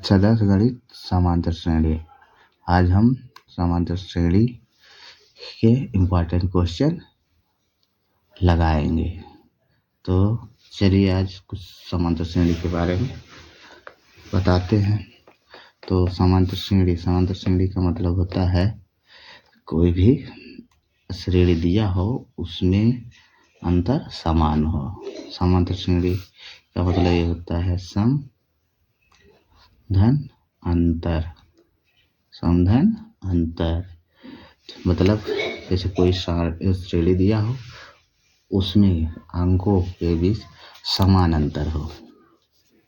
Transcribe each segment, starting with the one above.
कक्षा 10 गणित समांतर श्रेणी। आज हम समांतर श्रेणी के इम्पोर्टेंट क्वेश्चन लगाएंगे। तो चलिए आज कुछ समांतर श्रेणी के बारे में बताते हैं। तो समांतर श्रेणी का मतलब होता है कोई भी श्रेणी दिया हो उसमें अंतर समान हो। समांतर श्रेणी का मतलब ये होता है सम धन अंतर। मतलब जैसे कोई श्रेणी दिया हो उसमें अंकों के बीच समान अंतर हो,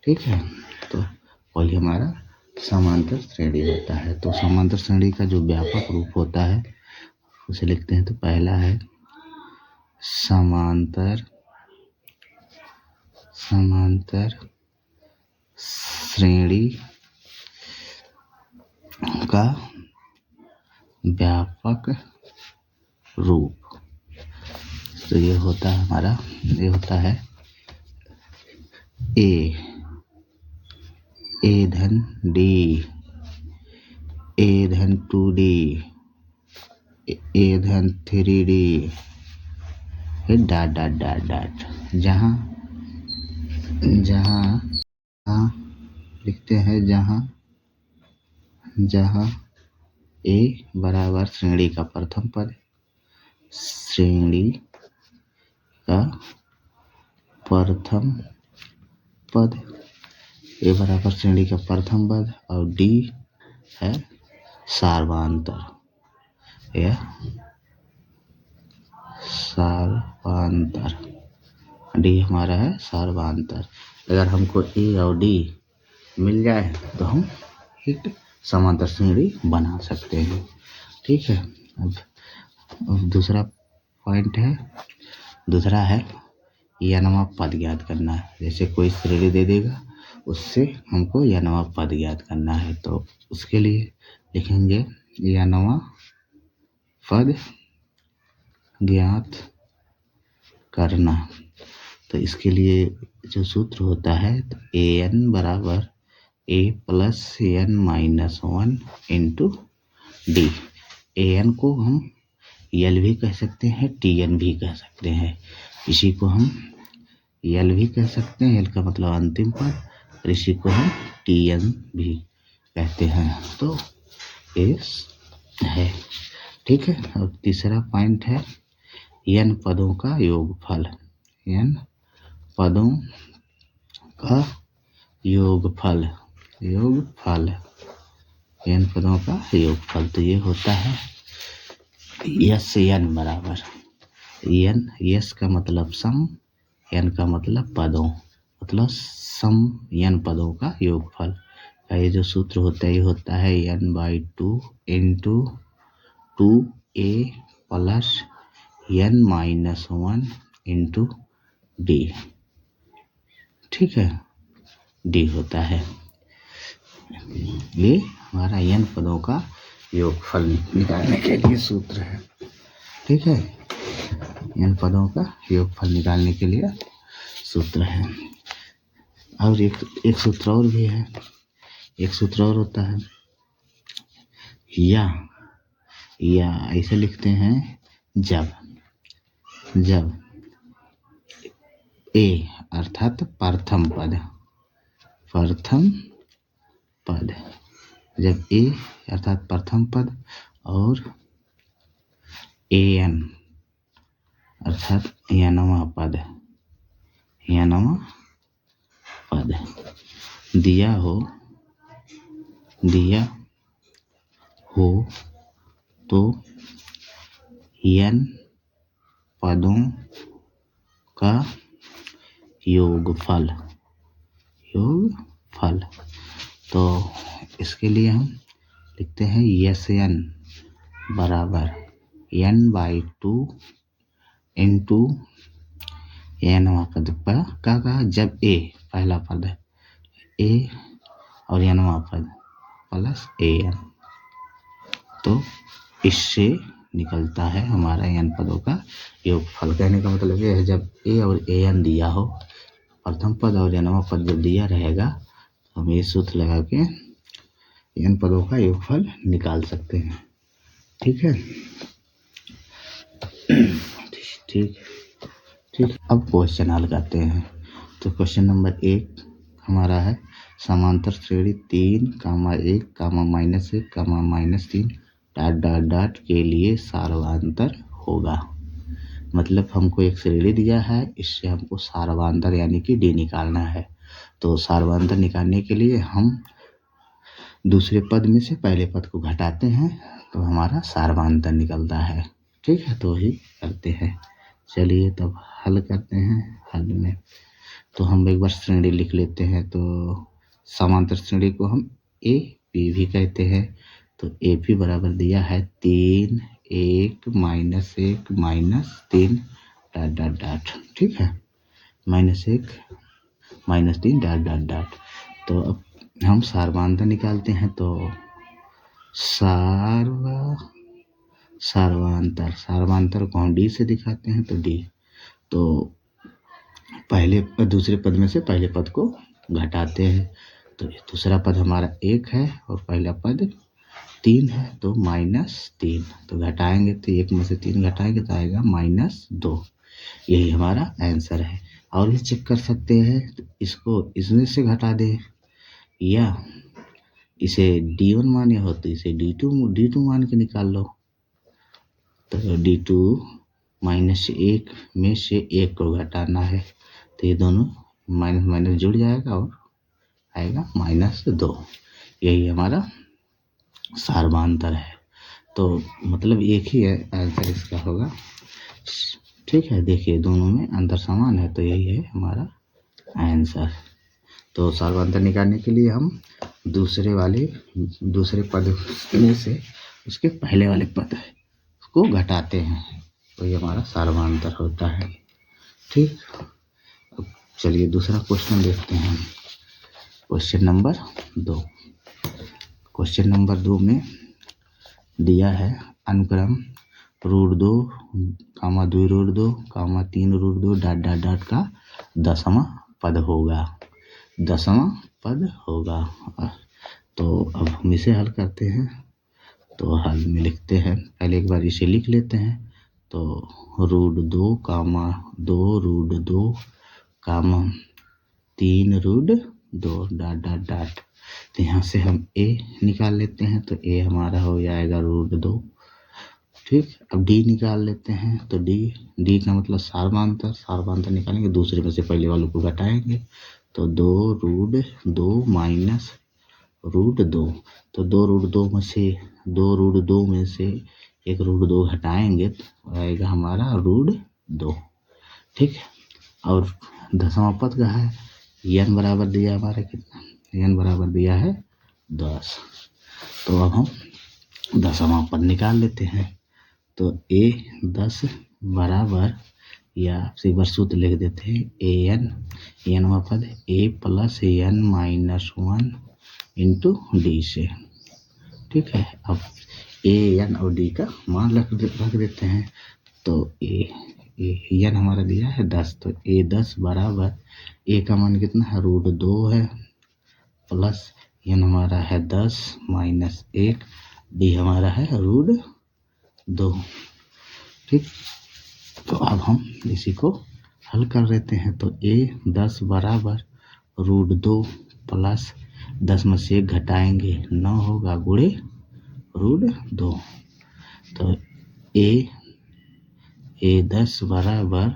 ठीक है, तो वही हमारा समांतर श्रेणी होता है। तो समांतर श्रेणी का जो व्यापक रूप होता है उसे लिखते हैं। तो पहला है समांतर श्रेणी का व्यापक रूप। तो ये होता है हमारा, ये होता है ए धन डी, ए धन 2D, ए धन 3D, फिर डॉट। जहाँ लिखते हैं जहाँ ए बराबर श्रेणी का प्रथम पद, ए बराबर श्रेणी का प्रथम पद और डी है सार्वंतर, डी हमारा है सार्वंतर। अगर हमको ए और डी मिल जाए तो हम एक समांतर श्रेणी बना सकते हैं, ठीक है। अब दूसरा पॉइंट है, दूसरा है यनवा पद ज्ञात करना है। जैसे कोई श्रेणी दे देगा उससे हमको यनवा पद ज्ञात करना है, तो उसके लिए लिखेंगे यनवा पद ज्ञात करना। तो इसके लिए जो सूत्र होता है तो an बराबर a plus n-1 into D. an को हम यल भी कह सकते हैं, tn भी कह सकते हैं। इसी को हम यल भी कह सकते हैं, यल का मतलब अंतिम पद, और इसी को हम tn भी कहते हैं। तो ये है, ठीक है। और तीसरा पॉइंट है n पदों का योगफल। n पदों का योगफल, n पदों का योगफल। तो ये होता है यस n बराबर n, यस का मतलब सम, n का मतलब पदों, मतलब सम n पदों का योगफल। ये जो सूत्र होता है ये होता है n/2 into 2a plus n-1 into D, ठीक है, डी होता है। ये हमारा n पदों का योगफल निकालने के लिए सूत्र है, ठीक है। n पदों का योगफल निकालने के लिए सूत्र है। और एक सूत्र और भी है, एक सूत्र और होता है या ऐसे लिखते हैं जब ए अर्थात प्रथम पद, जब ए अर्थात प्रथम पद और an अर्थात यनवा पद दिया हो तो n पदों का योगफल। तो इसके लिए हम लिखते हैं यस n बराबर n/2 इंटू यनवा पद का जब ए पहला पद है ए और यनवा पद प्लस an। तो इससे निकलता है हमारा n पदों का योगफल। कहने का मतलब ये है जब a और an दिया हो, प्रथम पद और यनवा पद जब दिया रहेगा तो हम ये सूत्र लगा के n पदों का योगफल निकाल सकते हैं। ठीक है, ठीक ठीक। अब क्वेश्चन हल करते हैं। तो क्वेश्चन नंबर 1 हमारा है समांतर श्रेणी 3, 1, -1, -3 डॉट डॉट डॉट के लिए सार्वधातर होगा। मतलब हमको एक श्रेणी दिया है, इससे हमको सार्वधातर यानी कि डी निकालना है। तो सार्वधातर निकालने के लिए हम दूसरे पद में से पहले पद को घटाते हैं तो हमारा सार्वधातर निकलता है। ठीक है, तो ही करते हैं। चलिए तब हल करते हैं। हल में तो हम एक बार श्रेणी लिख लेते हैं। तो समांतर श्रेणी को हम ए पी भी कहते हैं। तो ए पी बराबर दिया है 3, 1, -1, -3 डॉट डॉट डॉट। ठीक है, -1, -3 डॉट डॉट डॉट। तो अब हम सार्वधातर निकालते हैं। तो सार्वधातर को हम डी से दिखाते हैं। तो डी तो दूसरे पद में से पहले पद को घटाते हैं। तो दूसरा पद हमारा 1 है और पहला पद 3 है। तो -3 तो घटाएंगे तो 1 में से 3 घटाएंगे तो आएगा -2। यही हमारा आंसर है। और भी चेक कर सकते हैं, तो इसको इसमें से घटा दें या इसे D1 माने हो तो इसे D2 मान के निकाल लो। तो D2 -1 में से 1 को घटाना है तो ये दोनों माइनस माइनस जुड़ जाएगा और आएगा -2। यही हमारा सार्वधातर है। तो मतलब एक ही है आंसर इसका होगा। ठीक है, देखिए दोनों में अंतर समान है तो यही है हमारा आंसर। तो सार्वधातर निकालने के लिए हम दूसरे पद में से उसके पहले वाले पद को घटाते हैं तो ये हमारा सार्वधातर होता है। ठीक, अब चलिए दूसरा क्वेश्चन देखते हैं। Question number 2। क्वेश्चन नंबर 2 में दिया है अनुक्रम √2, 2√2, 3√2 डॉट डॉट डॉट का 10वां पद होगा। 10वां पद होगा। तो अब हम इसे हल करते हैं। तो हल में लिखते हैं, पहले एक बार इसे लिख लेते हैं। तो √2, 2√2, 3√2 डॉट डॉट डॉट। तो यहाँ से हम ए निकाल लेते हैं। तो ए हमारा हो जाएगा √2। ठीक, अब डी निकाल लेते हैं। तो डी का मतलब सार्वधातर निकालेंगे, दूसरे में से पहले वालों को घटाएंगे। तो 2√2 माइनस √2। तो 2√2 में से एक √2 घटाएंगे तो आएगा हमारा √2। ठीक है, और 10वां पद का है n बराबर दिया हमारा कितना, n बराबर दिया है 10। तो अब हम 10वां पद निकाल लेते हैं। तो a 10 बराबर, या एक बार सूत्र लिख देते हैं n पद a + n-1 इंटू डी से। ठीक है, अब n और d का मान रख देते हैं। तो n हमारा दिया है 10। तो a 10 बराबर a का मान कितना है √2 है, प्लस n हमारा है 10 माइनस 1, d हमारा है √2। ठीक, तो अब हम इसी को हल कर लेते हैं। तो a 10 बराबर √2 प्लस 10 में से 1 घटाएंगे 9 होगा गुणे √2। तो a 10 बराबर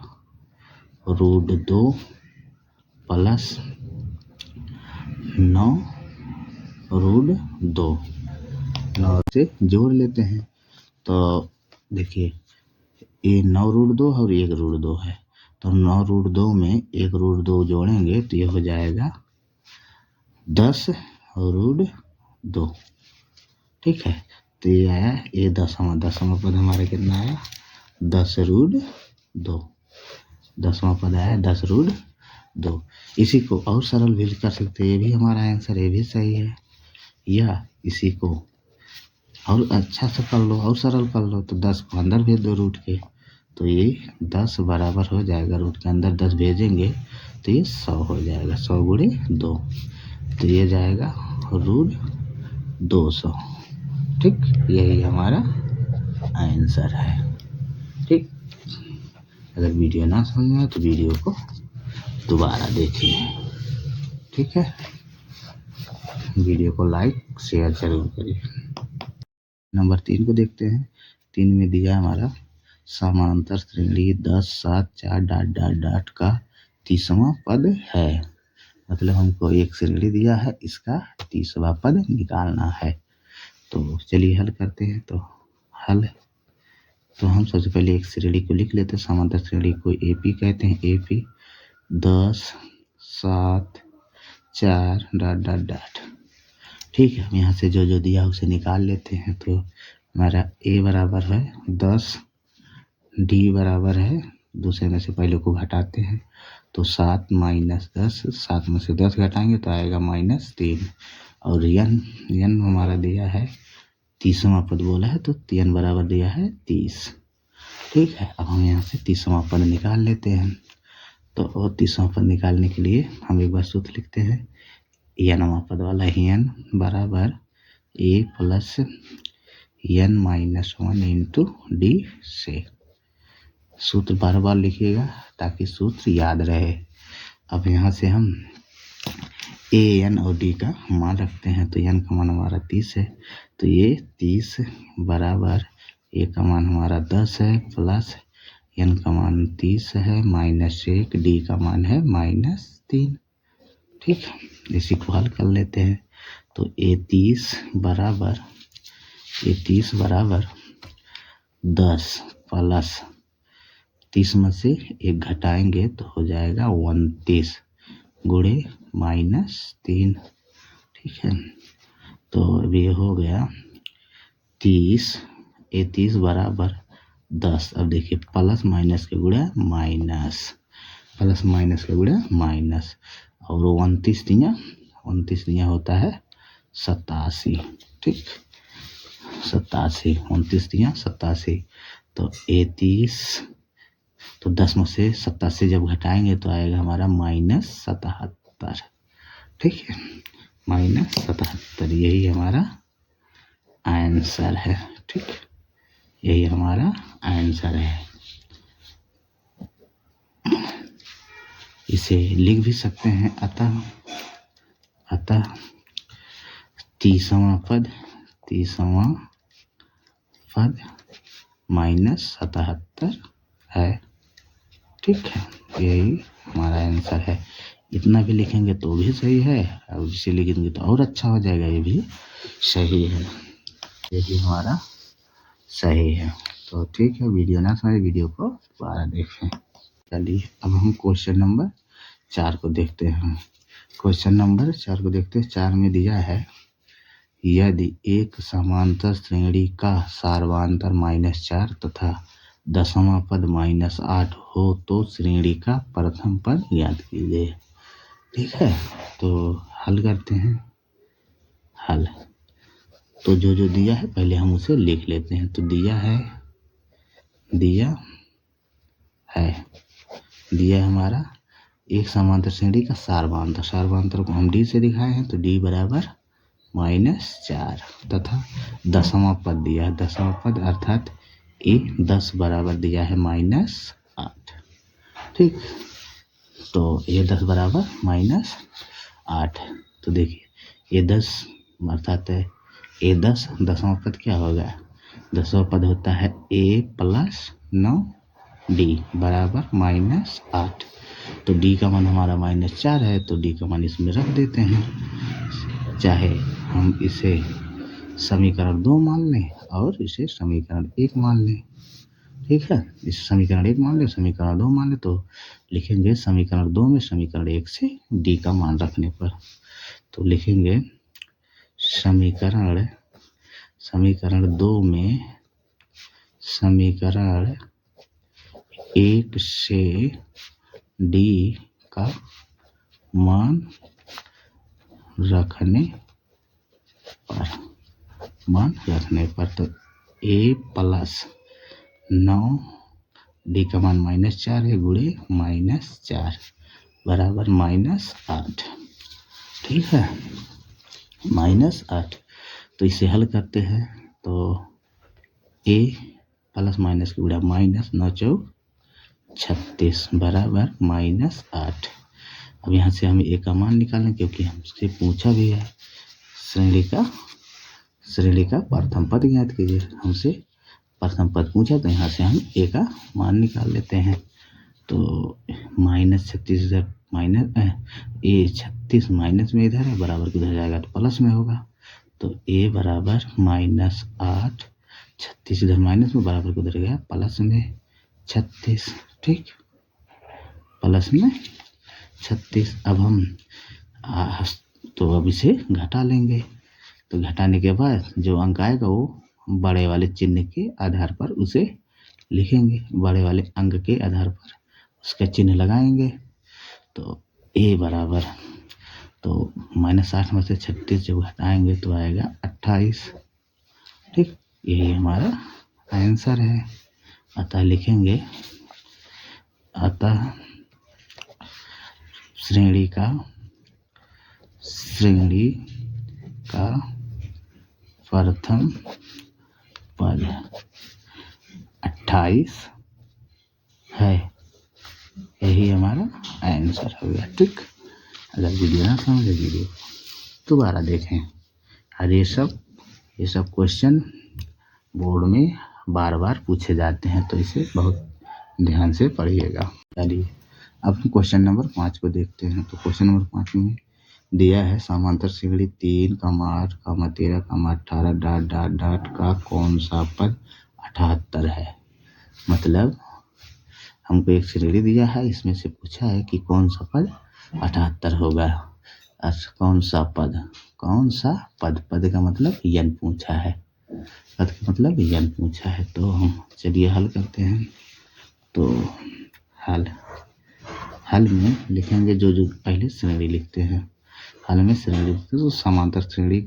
√2 प्लस 9 √2, 9 से जोड़ लेते हैं। तो देखिए ये 9 √2 और 1 √2 है। तो 9 √2 में 1 √2 जोड़ेंगे तो ये हो जाएगा 10 √2। ठीक है, तो ये आया ये 10वां पद हमारा कितना आया 10√2। 10वां पद आया 10√2। इसी को और सरल भी कर सकते हैं, ये भी हमारा आंसर, ये भी सही है। या इसी को और अच्छा से कर लो और सरल कर लो। तो 10 को अंदर भेज दो रूट के, तो ये 10 बराबर हो जाएगा, रूट के अंदर 10 भेजेंगे तो ये 100 हो जाएगा, 100 गुणे 2। तो ये जाएगा √2। 200। ठीक, यही हमारा आंसर है। ठीक, अगर वीडियो ना समझ में आए तो वीडियो को दोबारा देखिए। ठीक है, वीडियो को लाइक शेयर जरूर करिए। नंबर 3 को देखते हैं। 3 में दिया हमारा समांतर श्रेणी 10 7 4 डॉट डॉट डॉट का 30वां पद है। मतलब हमको एक श्रेणी दिया है, इसका 30वां पद निकालना है। तो चलिए हल करते हैं। तो हम सबसे पहले एक श्रेणी को लिख लेते हैं। समांतर श्रेणी को एपी कहते हैं। AP 10 7 4 dot dot dot. ठीक है, हम यहाँ से जो जो दिया उसे निकाल लेते हैं। तो हमारा ए बराबर है 10, डी बराबर है, दूसरे में से पहले को घटाते हैं तो 7 माइनस 10, 7 में से 10 घटाएंगे तो आएगा -3। और यन हमारा दिया है 30वां पद बोला है, तो यन बराबर दिया है 30। ठीक है, अब हम यहाँ से 30वां पद निकाल लेते हैं। तो 30वां पद निकालने के लिए हम एक बार सूत्र लिखते हैं। यनवां पद वाला यन बराबर a plus n minus 1 into d से। सूत्र बार बार लिखिएगा ताकि सूत्र याद रहे। अब यहाँ से हम ए एन और डी का मान रखते हैं। तो एन का मान हमारा 30 है, तो ये 30 बराबर ए का मान हमारा 10 है प्लस एन का मान 30 है -1, डी का मान है -3। ठीक, इसी को हल कर लेते हैं। तो ए 30 बराबर 10 प्लस 30 में से 1 घटाएंगे तो हो जाएगा 29 गुणे -3। ठीक है, तो अब ये हो गया 30 बराबर 10। अब देखिए प्लस माइनस के गुणा माइनस, प्लस माइनस के गुणा माइनस, और 29 दिया होता है 87। ठीक, 87, 29 दिया 87। तो 30, तो 10 में से 87 जब घटाएंगे तो आएगा हमारा -77। ठीक है, -77, यही हमारा आंसर है। ठीक, यही हमारा आंसर है। इसे लिख भी सकते हैं। अतः 30वां पद -77 है। ठीक है, यही हमारा आंसर है। इतना भी लिखेंगे तो भी सही है, और इसे लिखेंगे तो और अच्छा हो जाएगा, ये भी सही है, ये भी हमारा सही है। तो ठीक है, वीडियो ना समझे वीडियो को दोबारा देखें। चलिए अब हम क्वेश्चन नंबर 4 को देखते हैं। क्वेश्चन नंबर 4 को देखते हैं। 4 में दिया है यदि एक समांतर श्रेणी का सार्वधातर -4 तथा 10वां पद -8 हो तो श्रेणी का प्रथम पद ज्ञात कीजिए। ठीक है, तो हल करते हैं। हल तो जो जो दिया है पहले हम उसे लिख लेते हैं। तो दिया है हमारा एक समांतर श्रेणी का सार्वधातर को हम डी से दिखाए हैं। तो डी बराबर -4 तथा 10वां पद दिया है। 10वां पद अर्थात ए 10 बराबर दिया है -8। ठीक, तो ये 10 बराबर -8। तो देखिए ये 10 अर्थात है ए 10, 10वां पद क्या होगा? 10वां पद होता है ए प्लस 9 डी बराबर -8। तो डी का मान हमारा -4 है, तो डी का मान इसमें रख देते हैं। चाहे हम इसे समीकरण 2 मान लें और इसे समीकरण 1 मान लें। ठीक है, इसे समीकरण 1 मान लें, समीकरण 2 मान लें, तो लिखेंगे समीकरण 2 में समीकरण 1 से डी का मान रखने पर। तो लिखेंगे समीकरण 2 में समीकरण 1 से डी का मान रखने पर तो ए प्लस 9 डी का मान -4 है गुणे -4 बराबर -8। ठीक है, -8। तो तो इसे हल करते हैं तो a प्लस माइनस की गुणा माइनस 9 चौक 36 बराबर -8। अब यहाँ से हमें a का मान निकालना, क्योंकि हमसे पूछा भी है श्रेणी का प्रथम पद ज्ञात कीजिए। हमसे प्रथम पद पूछा तो यहाँ से हम a का मान निकाल लेते हैं। तो -36 इधर माइनस ए 36 माइनस में इधर है, बराबर किधर जाएगा तो प्लस में होगा। तो a बराबर -8, 36 इधर माइनस में, बराबर किधर गया प्लस में 36। ठीक, प्लस में 36। अब हम तो अब इसे घटा लेंगे। तो घटाने के बाद जो अंक आएगा वो बड़े वाले चिन्ह के आधार पर उसे लिखेंगे, बड़े वाले अंक के आधार पर उसका चिन्ह लगाएंगे। तो a बराबर, तो -8 में से 36 जब घटाएंगे तो आएगा 28। ठीक, यही हमारा आंसर है। अतः लिखेंगे, अतः श्रेणी का प्रथम पद 28 है। यही हमारा आंसर हो गया। ठीक, अगर वीडियो ना समझे वीडियो दोबारा देखें। और ये सब क्वेश्चन बोर्ड में बार बार पूछे जाते हैं, तो इसे बहुत ध्यान से पढ़िएगा। चलिए अब हम क्वेश्चन नंबर 5 को देखते हैं। तो क्वेश्चन नंबर 5 में दिया है समांतर श्रेणी 3, 8, 13, 18 डॉट डॉट डॉट का कौन सा पद 78 है। मतलब हमको एक श्रेणी दिया है, इसमें से पूछा है कि कौन सा पद 78 होगा। कौन सा पद, पद का मतलब यन पूछा है, पद का मतलब यन पूछा है। तो हम चलिए हल करते हैं। तो हल में लिखेंगे जो पहले श्रेणी लिखते हैं। हल में श्रेणी लिखते हैं तो समांतर श्रेणी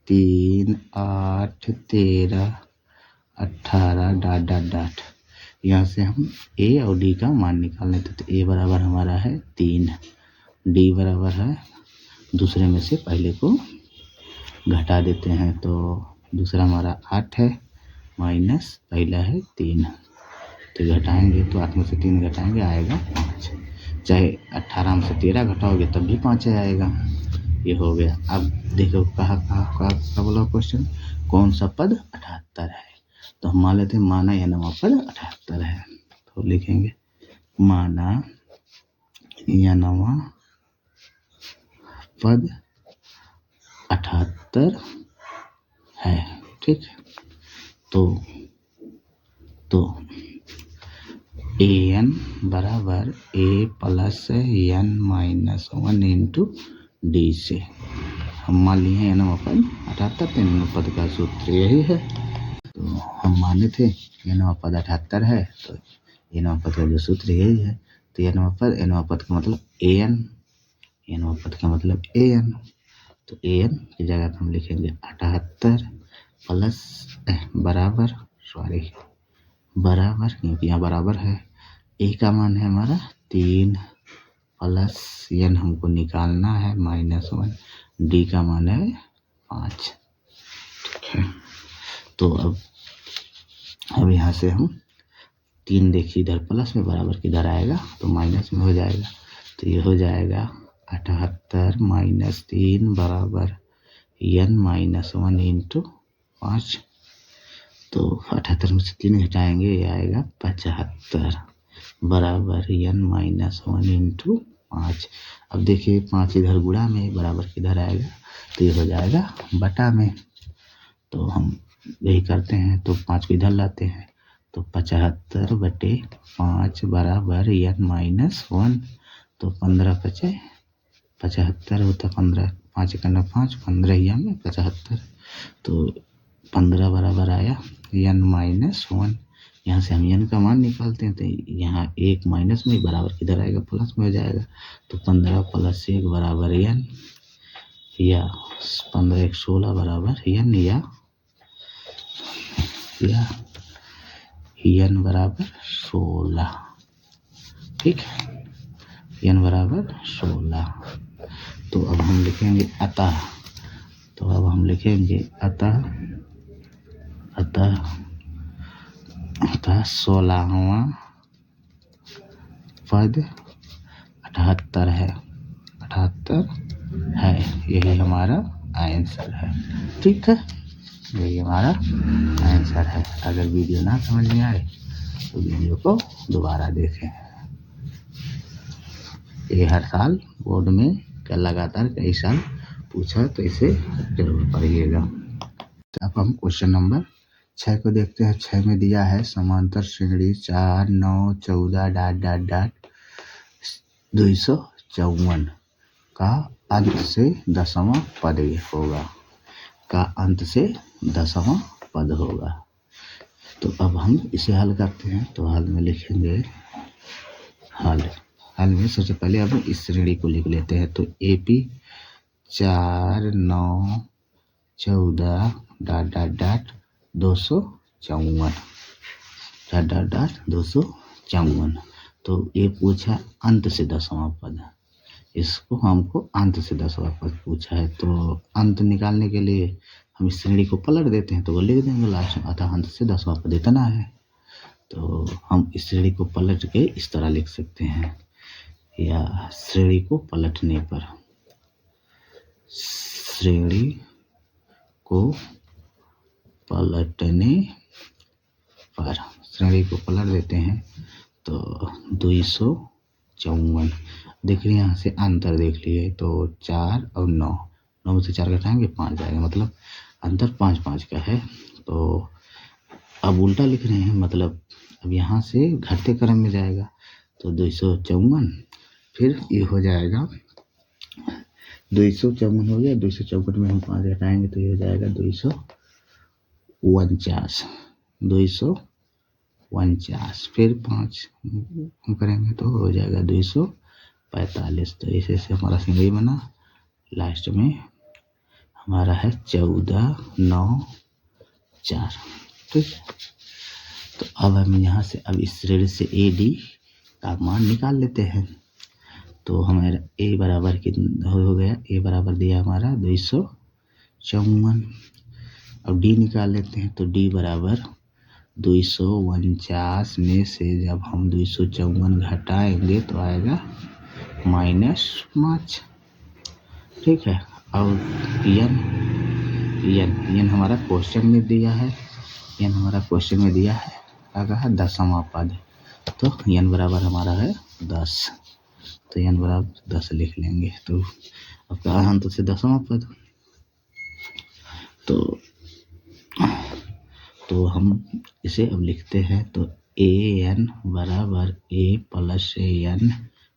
3, 8, 13, 18 डॉट डॉट डॉट। यहाँ से हम a और d का मान निकालने थे। तो a बराबर हमारा है 3, d बराबर है, दूसरे में से पहले को घटा देते हैं। तो दूसरा हमारा 8 है माइनस पहला है 3। तो घटाएंगे तो 8 में से 3 घटाएंगे आएगा 5। चाहे 18 में से 13 घटाओगे तब भी 5 आएगा। ये हो गया। अब देखो कहा बोला क्वेश्चन, कौन सा पद 78 है। तो हम मान लेते हैं माना यह नवा पद 78 है। तो लिखेंगे माना यह नवा पद 78 है। ठीक, तो an बराबर a plus n minus 1 into d से हम मान लिए हैं नवा पद 78। तो नवा पद का सूत्र यही है। तो हम माने थे ये नवा पद 78 है, तो ये नवा पद का जो सूत्र यही है। तो ये नवा पद का मतलब an, ये नवा पद का मतलब an। तो an की जगह हम लिखेंगे 78 प्लस बराबर, क्योंकि यहाँ बराबर है। a का मान है हमारा 3 प्लस n हमको निकालना है -1, d का मान है 5। ठीक है, तो अब यहाँ से हम 3 देखिए इधर प्लस में, बराबर किधर आएगा तो माइनस में हो जाएगा। तो ये हो जाएगा 78 माइनस 3 बराबर n माइनस 1 इंटू 5। तो 78 में से 3 घटाएंगे, ये आएगा 75 बराबर n माइनस 1 इंटू 5। अब देखिए 5 इधर गुणा में, बराबर किधर आएगा तो ये हो जाएगा बटा में। तो हम यही करते हैं। तो 5 को इधर लाते हैं, तो 75 बटे 5 बराबर n माइनस 1। तो 15 × 75 होता 15, 5 × 5 15 या में 75। तो 15 बराबर आया n माइनस 1। यहाँ से हम n का मान निकालते हैं, तो यहाँ 1 माइनस में, बराबर किधर आएगा प्लस में हो जाएगा। तो 15 प्लस 1 बराबर n, या 15 1 16 बराबर n, या n बराबर 16। ठीक है। n बराबर 16। तो अब हम लिखेंगे अतः, तो अब हम लिखेंगे अतः 16वां पद 78 है, 78 है। यही हमारा आंसर है। ठीक है, यही हमारा आंसर है। अगर वीडियो ना समझ में आए तो वीडियो को दोबारा देखें। ये हर साल बोर्ड में लगातार कई साल पूछा, तो इसे जरूर पढ़िएगा। अब हम क्वेश्चन नंबर 6 को देखते हैं। 6 में दिया है समांतर श्रेणी 4, 9, 14 डॉट डॉट डॉट 254 का अंत से 10वां पद होगा, का अंत से 10वां पद होगा। तो अब हम इसे हल करते हैं। तो हल में लिखेंगे, हल में सबसे पहले अब इस श्रेणी को लिख लेते हैं। तो AP 4, 9, 14 dot dot dot 254 dot dot dot 254। तो ये पूछा अंत से 10वां पद, इसको हमको अंत से 10वां पद पूछा है। तो अंत निकालने के लिए हम इस श्रेणी को पलट देते हैं, तो वो लिख देंगे लास्ट में, अतः अंत से 10वां पद इतना है। तो हम इस श्रेणी को पलट के इस तरह लिख सकते हैं, या श्रेणी को पलटने पर, श्रेणी को पलटने पर, श्रेणी को पलट देते हैं। तो 254 देख रहे हैं, यहाँ से अंतर देख लिए। तो 4 और 9 में से 4 घटाएंगे 5 जाएगा, मतलब अंतर 5 5 का है। तो अब उल्टा लिख रहे हैं, मतलब अब यहाँ से घटते क्रम में जाएगा। तो 254 फिर ये हो जाएगा, 254 हो गया, 254 में हम 5 घटाएंगे तो ये हो जाएगा 249, 249 फिर 5 हम करेंगे तो हो जाएगा 245। तो ऐसे से हमारा श्रेणी बना। लास्ट में हमारा है 14, 9, 4। ठीक, तो अब हम यहाँ से अब इस श्रेणी से AD का मान निकाल लेते हैं। तो हमारा A बराबर कितना हो गया, A बराबर दिया हमारा 254। अब D निकाल लेते हैं। तो D बराबर 249 में से जब हम 254 घटाएंगे तो आएगा -5। ठीक है, और n हमारा क्वेश्चन में दिया है, n हमारा क्वेश्चन में दिया है, क्या कहा, 10वां पद। तो n बराबर हमारा है 10, तो n बराबर 10 लिख लेंगे। तो अब कहा अंत से 10वां पद। तो हम इसे अब लिखते हैं। तो an बराबर a plus n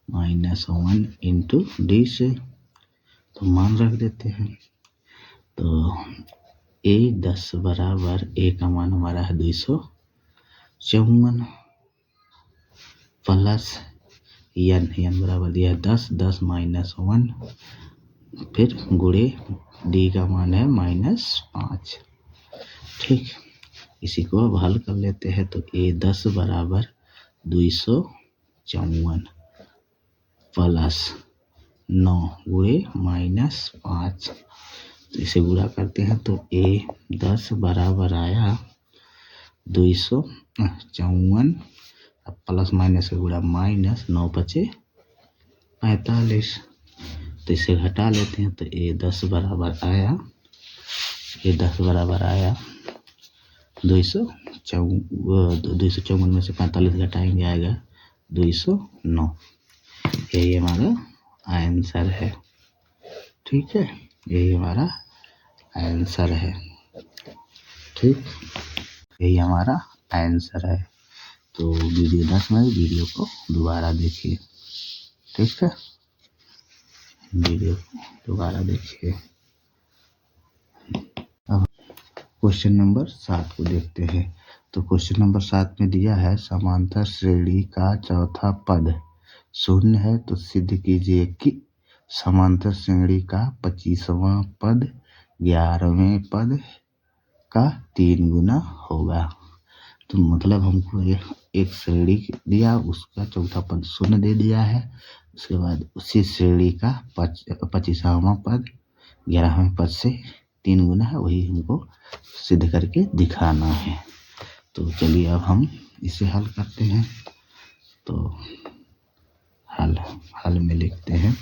minus 1 into d से, तो मान रख देते हैं। तो a 10 बराबर a का मान हमारा है 254 प्लस n बराबर दिया है 10 माइनस 1, फिर गुणे d का मान है -5। ठीक, इसी को अब हल कर लेते हैं। तो a 10 बराबर 254 प्लस 9 गुणे -5, तो इसे गुणा करते हैं। तो a 10 बराबर आया 254, अब प्लस माइनस का गुणा माइनस, 9 बचे 45, तो इसे घटा लेते हैं। तो a 10 बराबर आया, a 10 बराबर आया 254 में से 45 घटाएंगे आएगा 209। यही हमारा आंसर है। ठीक है, यही हमारा आंसर है। ठीक, यही हमारा आंसर है। तो वीडियो 10 में वीडियो को दोबारा देखिए। ठीक है, वीडियो को दोबारा देखिए। अब क्वेश्चन नंबर 7 को देखते हैं। तो क्वेश्चन नंबर 7 में दिया है समांतर श्रेणी का चौथा पद 0 है, तो सिद्ध कीजिए कि समांतर श्रेणी का 25वां पद 11वें पद का 3 गुना होगा। तो मतलब हमको ये एक श्रेणी दिया, उसका चौथा पद शून्य दे दिया है। उसके बाद उसी श्रेणी का 25वां पद 11वें पद से 3 गुना है, वही हमको सिद्ध करके दिखाना है। तो चलिए अब हम इसे हल करते हैं। तो हल में लिखते हैं।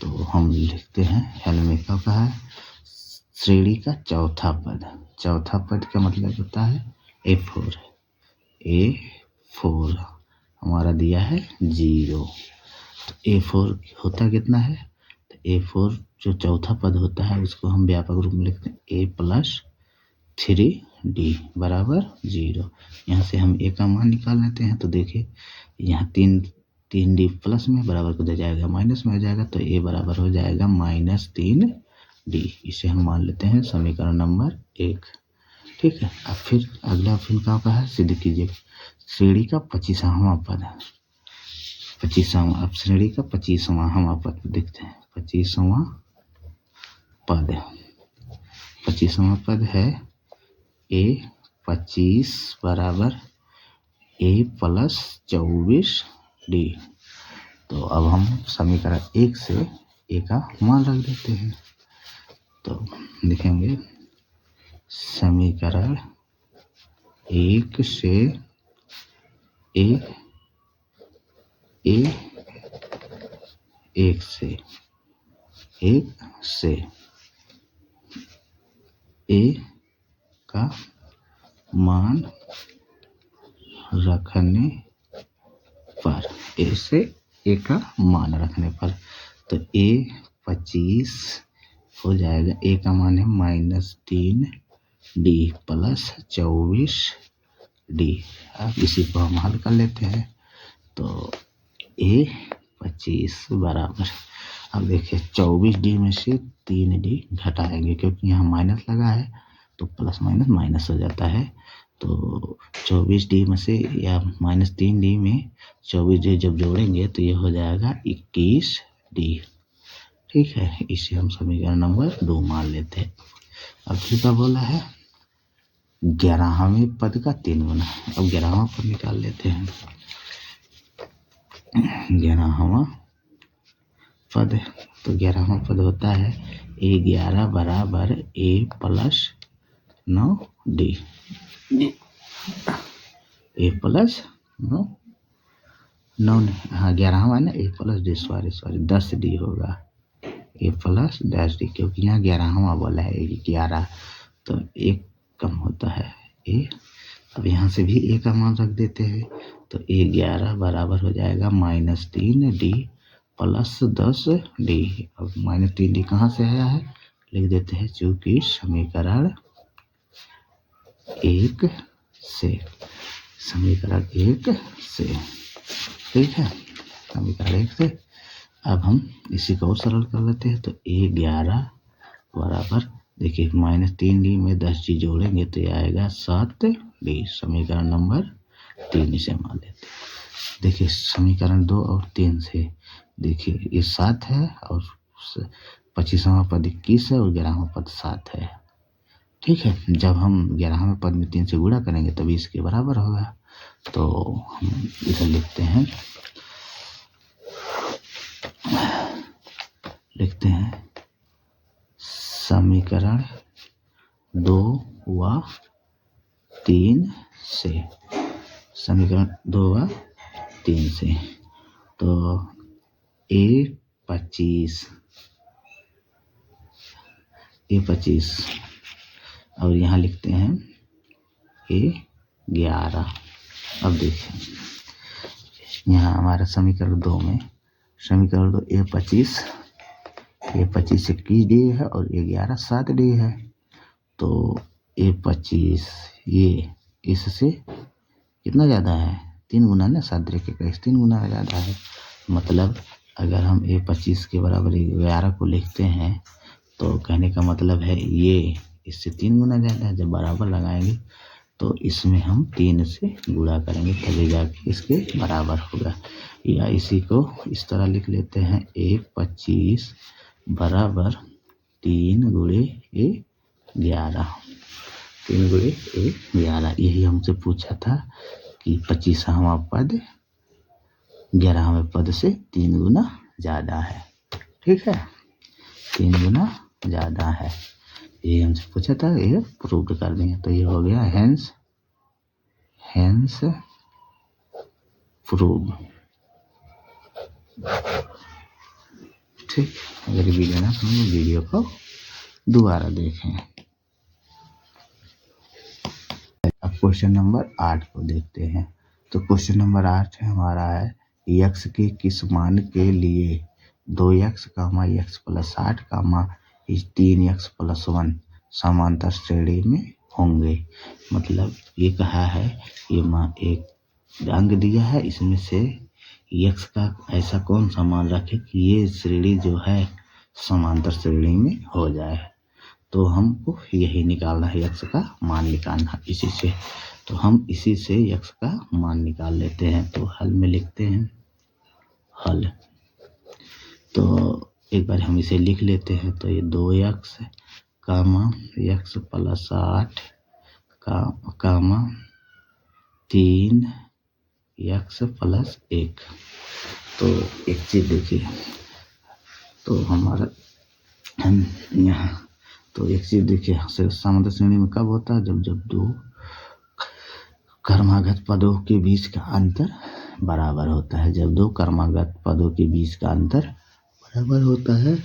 तो हम लिखते हैं हल में क्या कहा है, श्रेणी का चौथा पद का मतलब होता है A4 हमारा दिया है 0। तो A4 होता कितना है, तो A4 जो चौथा पद होता है उसको हम व्यापक रूप में लिखते हैं A+3D बराबर 0। यहाँ से हम A का मान निकाल लेते हैं। तो देखिए यहाँ 3D प्लस में बराबर को दे जाएगा माइनस में हो जाएगा, तो A बराबर हो जाएगा -3D। इसे हम मान लेते हैं समीकरण नंबर 1। ठीक है। अब फिर अगला फिर क्या कहा है, सिद्ध कीजिए श्रेणी का 25वां पद। 25वां, अब श्रेणी का 25वां पद देखते हैं। 25वां पद है A25 बराबर A+24D। तो अब हम समीकरण 1 से A का मान रख देते हैं। तो लिखेंगे समीकरण 1 से A का मान रखने पर, A से A का मान रखने पर, तो A25 हो जाएगा, A का मान है -3D +24D। अब इसी को हम हल कर लेते हैं। तो A25 बराबर, अब देखिए 24D में से 3D घटाएंगे, क्योंकि यहाँ माइनस लगा है तो प्लस माइनस माइनस हो जाता है। तो 24D में से या -3D में 24D जब जोड़ेंगे तो ये हो जाएगा 21D। ठीक है, इसे हम समीकरण नंबर 2 मान लेते हैं। अब फिर क्या बोला है, 11वें पद का 3 गुना। अब 11वां पद निकाल लेते हैं। 11वां पद, तो 11वां पद होता है A11 बराबर A+9D। A+9, हाँ 11वां ना A+D, सॉरी 10D होगा, A+10D, क्योंकि यहाँ 11वां बोला है 11, तो 1 कम होता है A। अब यहाँ से भी A का मान रख देते हैं। तो A11 बराबर हो जाएगा -3D +10D। अब -3D कहाँ से आया है, लिख देते हैं, चूँकि समीकरण 1 से ठीक है, समीकरण 1 से। अब हम इसी को और सरल कर लेते हैं। तो A11 बराबर, देखिए -3D में 10D जोड़ेंगे तो ये आएगा 7D, समीकरण नंबर 3 इसे मान लेते हैं। देखिए समीकरण 2 और 3 से, देखिए ये 7 है और 25वां पद 21 है और 11वां पद 7 है। ठीक है, जब हम 11वें पद में 3 से गुणा करेंगे तभी इसके बराबर होगा। तो हम इधर लिखते हैं समीकरण 2 व 3 से, समीकरण 2 व 3 से। तो A25 और यहाँ लिखते हैं A11। अब देखिए यहाँ हमारा समीकरण 2 में, समीकरण 2 A25 21D है और A11 7D है। तो A25 ये इससे कितना ज़्यादा है, 3 गुना ना, 7 के 3 गुना ज़्यादा है। मतलब अगर हम A25 के बराबर 11 को लिखते हैं तो कहने का मतलब है ये इससे 3 गुना ज़्यादा है। जब बराबर लगाएंगे तो इसमें हम 3 से गुणा करेंगे तभी जाके इसके बराबर होगा। या इसी को इस तरह लिख लेते हैं, A25 बराबर 3 × A11। 3 गुणे 11, यही हमसे पूछा था कि 25वां पद 11वें पद से 3 गुना ज़्यादा है। ठीक है, 3 गुना ज़्यादा है, ये हमसे पूछा था, ये प्रूव कर दिया। तो ये हो गया हेंस प्रूव। ठीक, अगर वीडियो ना समझे वीडियो को दोबारा देखें। अब क्वेश्चन नंबर 8 को देखते हैं। तो क्वेश्चन नंबर 8 हमारा है x के किस मान के लिए 2x, x plus 8, 3x plus 1 समांतर श्रेणी में होंगे। मतलब ये कहा है, ये एक अंक दिया है, इसमें से x का ऐसा कौन सा मान रखे कि ये श्रेणी जो है समांतर श्रेणी में हो जाए। तो हमको यही निकालना है, x का मान निकालना इसी से। तो हम इसी से x का मान निकाल लेते हैं। तो हल में लिखते हैं हल। तो एक बार हम इसे लिख लेते हैं। तो ये 2x, x plus 8, 3x plus 1। तो एक चीज देखिए, तो हमारा हम यहाँ, तो एक चीज देखिए, समांतर श्रेणी में कब होता है, जब दो क्रमागत पदों के बीच का अंतर बराबर होता है। जब दो क्रमागत पदों के बीच का अंतर बराबर होता है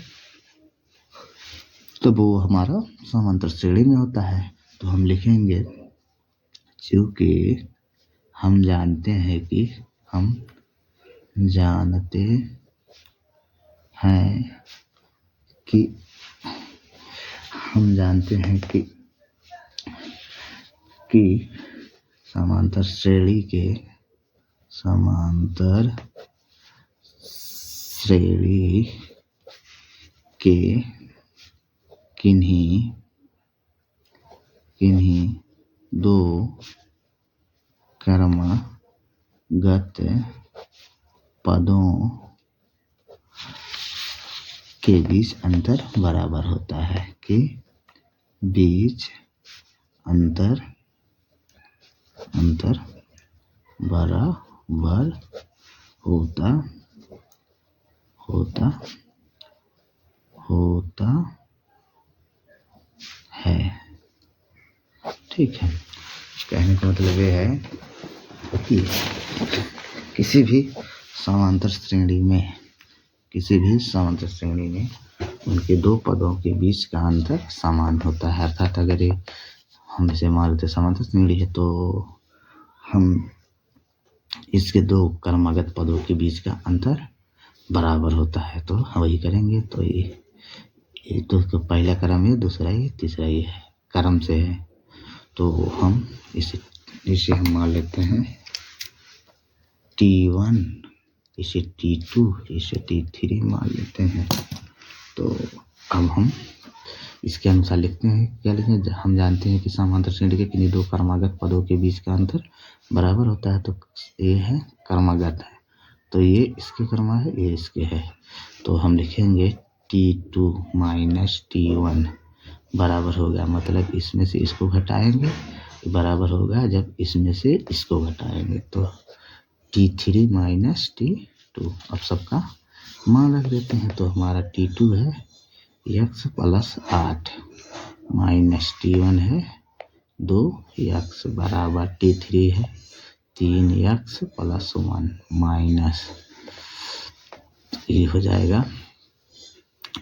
तो वो हमारा समांतर श्रेणी में होता है। तो हम लिखेंगे, चूंकि हम जानते हैं कि समांतर श्रेणी के किन्हीं दो क्रमागत पदों के बीच अंतर बराबर होता है, कि बीच अंतर बराबर होता है। ठीक है, कहने का मतलब ये है कि किसी भी समांतर श्रेणी में उनके दो पदों के बीच का अंतर समान होता है। अर्थात अगर ये हम इसे मान लेते समांतर श्रेणी है, तो हम इसके दो क्रमागत पदों के बीच का अंतर बराबर होता है, तो वही करेंगे। तो ये तो पहला क्रम है, दूसरा ये, तीसरा ये है, क्रम से है। तो हम इसे हम मान लेते हैं T1, इसे T2, इसे T3 मान लेते हैं। तो अब हम इसके अनुसार लिखते हैं, क्या लिखें, हम जानते हैं कि समांतर श्रेणी के किन्हीं दो क्रमागत पदों के बीच का अंतर बराबर होता है। तो ये है क्रमागत है, तो ये इसके क्रम है, ये इसके है। तो हम लिखेंगे T2 माइनस T1 बराबर होगा, मतलब इसमें से इसको घटाएंगे तो बराबर होगा जब इसमें से इसको घटाएंगे, तो T3 माइनस T2। अब सबका मान रख देते हैं। तो हमारा T2 है x प्लस 8 माइनस T1 है 2x बराबर T3 है 3x प्लस 1 माइनस, ये हो जाएगा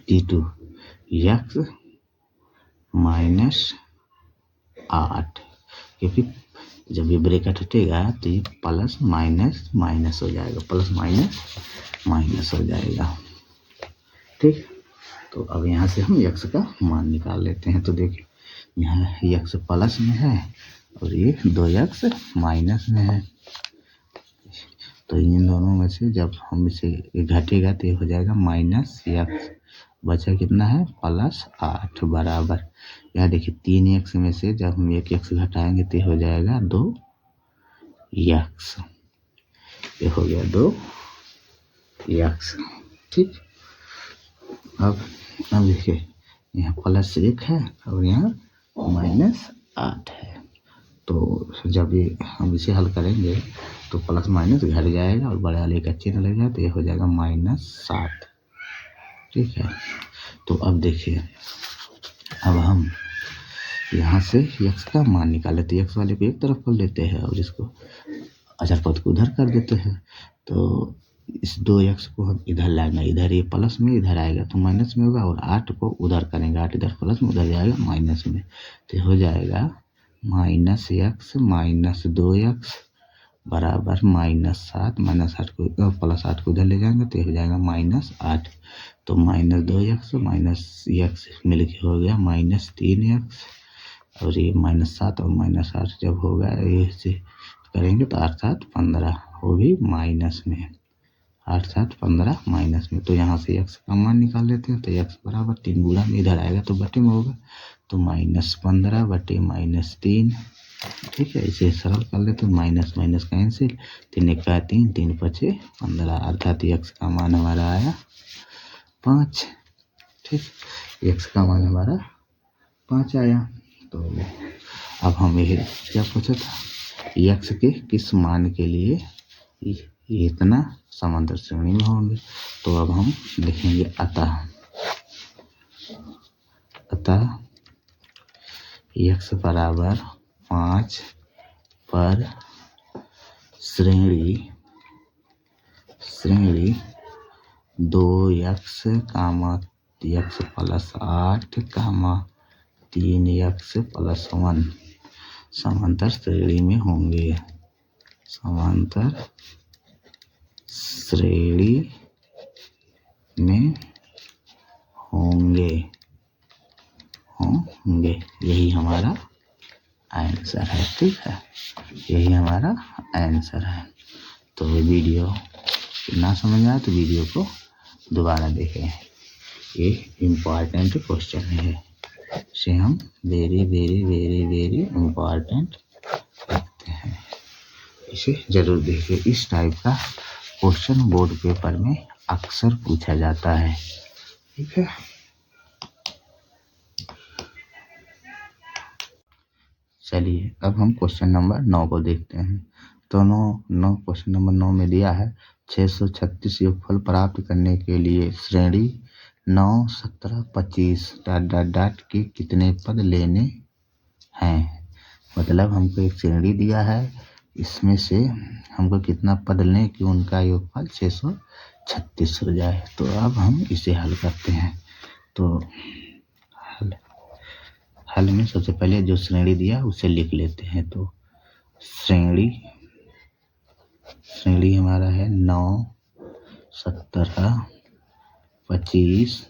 T2 x माइनस 8, क्योंकि जब ये ब्रैकेट हटेगा तो ये प्लस माइनस माइनस हो जाएगा, प्लस माइनस माइनस हो जाएगा। ठीक, तो अब यहाँ से हम x का मान निकाल लेते हैं। तो देखिए, यहाँ x प्लस में है और ये 2x माइनस में है। तो इन दोनों में से जब हम इसे घटेगा तो ये हो जाएगा माइनस x, बचा कितना है प्लस 8 बराबर, यहाँ देखिए 3x में से जब हम 1x घटाएंगे तो हो जाएगा 2x, ये हो गया 2x। ठीक, अब देखिए यहाँ प्लस 1 है और यहाँ माइनस 8 है। तो जब ये हम इसे हल करेंगे तो प्लस माइनस घट जाएगा और बड़े वाले का चिन्ह लगेगा तो ये हो जाएगा -7। ठीक है। तो अब देखिए, अब हम यहाँ से x का मान निकाले तो x वाले को एक तरफ कर लेते हैं और इसको अचर पद को उधर कर देते हैं। तो इस 2x को हम इधर लाएंगे, इधर ये प्लस में इधर आएगा तो माइनस में होगा, और 8 को उधर करेंगे, 8 इधर प्लस में उधर जाएगा माइनस में, तो हो जाएगा -x - 2x बराबर -7। -8 को +8 को उधर ले जाएंगे तो हो जाएगा -8। तो -2x -x मिलके हो गया -3x, और ये -7 और -8 जब होगा ये से करेंगे तो 8 7 15, वो भी माइनस में, 8 7 15 माइनस में। तो यहाँ से x का मान निकाल लेते हैं तो x बराबर 3 गुणा में इधर आएगा तो बटे में होगा, तो -15 बटे -3। ठीक है, इसे सरल कर लेते हैं, माइनस माइनस कैंसिल, 3 1 3, 3 5 15, अर्थात x का मान हमारा आया 5। ठीक, x का मान हमारा 5 आया। तो अब हम ये क्या पूछा था, x के किस मान के लिए ये इतना समांतर श्रेणी में होंगे। तो अब हम लिखेंगे अतः x बराबर 5 पर श्रेणी 2x, x + 8, 3x + 1 समांतर श्रेणी में होंगे। समांतर श्रेणी में होंगे, यही हमारा आंसर है। ठीक है, यही हमारा आंसर है। तो वीडियो ना समझ आए तो वीडियो को दोबारा देखें, ये इम्पॉर्टेंट क्वेश्चन है, इसे हम very very very very important रखते हैं, इसे जरूर देखिए। इस टाइप का क्वेश्चन बोर्ड पेपर में अक्सर पूछा जाता है। ठीक है, चलिए अब हम क्वेश्चन नंबर 9 को देखते हैं। तो क्वेश्चन नंबर 9 में दिया है 636 योगफल प्राप्त करने के लिए श्रेणी 9 17 25 ... के कितने पद लेने हैं। मतलब हमको एक श्रेणी दिया है, इसमें से हमको कितना पद लें कि उनका योगफल 636 हो जाए। तो अब हम इसे हल करते हैं। तो हल में सबसे पहले जो श्रेणी दिया उसे लिख लेते हैं। तो श्रेणी हमारा है 9 17 25 ...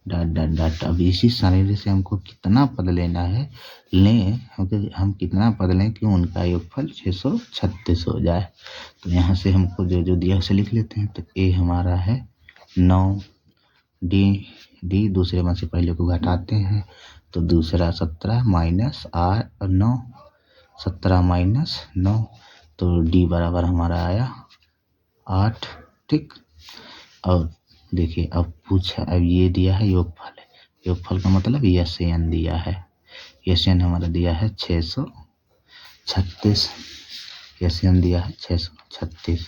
अब इसी श्रेणी से हमको कितना पद लेना है, हम कितना पद लें कि उनका योगफल 636 हो जाए। तो यहाँ से हमको जो दिया उसे लिख लेते हैं। तो ए हमारा है 9, डी दूसरे में से पहले को घटाते हैं तो दूसरा 17 माइनस 9, 17 माइनस 9, तो डी बराबर हमारा आया 8। ठीक, और देखिए अब अब ये दिया है योगफल का मतलब SN दिया है, SN हमारा दिया है 636, SN दिया है 636।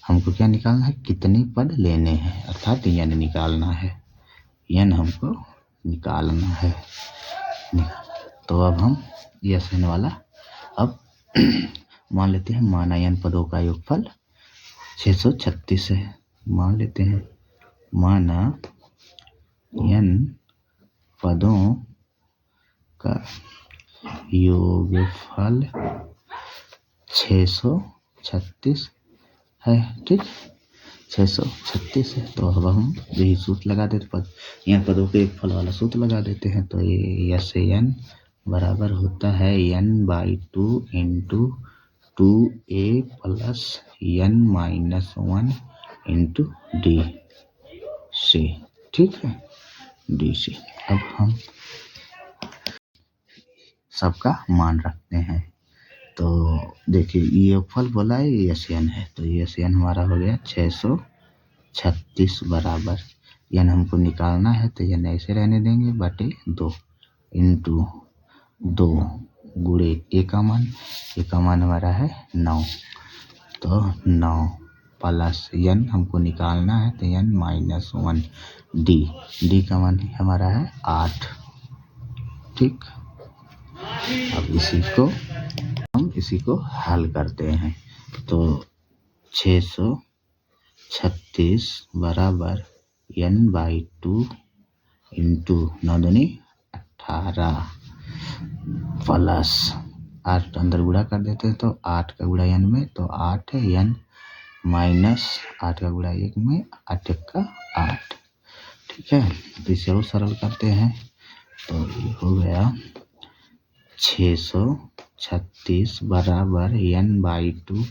हमको क्या निकालना है, कितने पद लेने हैं, अर्थात n निकालना है, n हमको निकालना है। तो अब हम SN वाला अब मान लेते हैं, माना n पदों का योगफल 636 है। मान लेते हैं, माना n पदों का योगफल 636 है। ठीक, 636 है। तो अब हम यही सूत्र लगा देते, n पदों के योगफल वाला सूत्र लगा देते हैं। तो ये SN बराबर होता है n/2 × 2a + n-1 × d से। ठीक है, डी से। अब हम सबका मान रखते हैं। तो देखिए ये योगफल बोला है, ये SN है, तो ये SN हमारा हो गया 636 बराबर n हमको निकालना है तो n ऐसे रहने देंगे बटे 2 × 2 गुणे ए का मान हमारा है 9, तो 9 प्लस n हमको निकालना है तो n माइनस 1 डी का मान हमारा है 8। ठीक, अब इसी को हल करते हैं। तो 636 बराबर n/2 इंटू 9 दूनी 18 प्लस 8 अंदर गुणा कर देते हैं तो 8 का गुणा n में तो 8 n माइनस 8 का गुणा 1 में 8 1 का 8। ठीक है, तो इसे और सरल करते हैं तो ये हो गया 636 बराबर n/2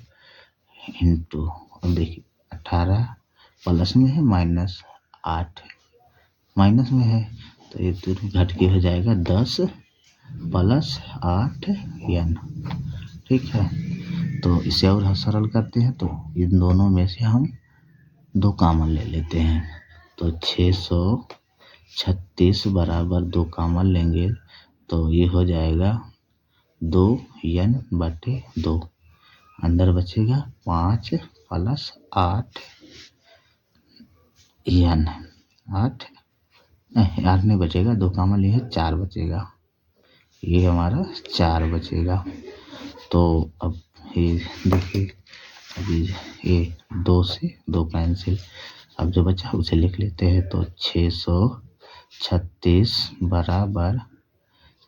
इंटू, अब देखिए 18 प्लस में है माइनस 8 माइनस में है तो ये तो घट के हो जाएगा 10 प्लस 8 n। ठीक है, तो इसे और सरल करते हैं तो इन दोनों में से हम 2 कॉमन ले लेते हैं तो 636 बराबर 2 कॉमन लेंगे तो ये हो जाएगा 2n/2, अंदर बचेगा 5 प्लस 8 n, 8 नहीं बचेगा, 2 कॉमन लिए 4 बचेगा, ये हमारा 4 बचेगा। तो अब ये देखिए अभी ये 2 से 2 कैंसिल, अब जो बचा उसे लिख लेते हैं तो 636 बराबर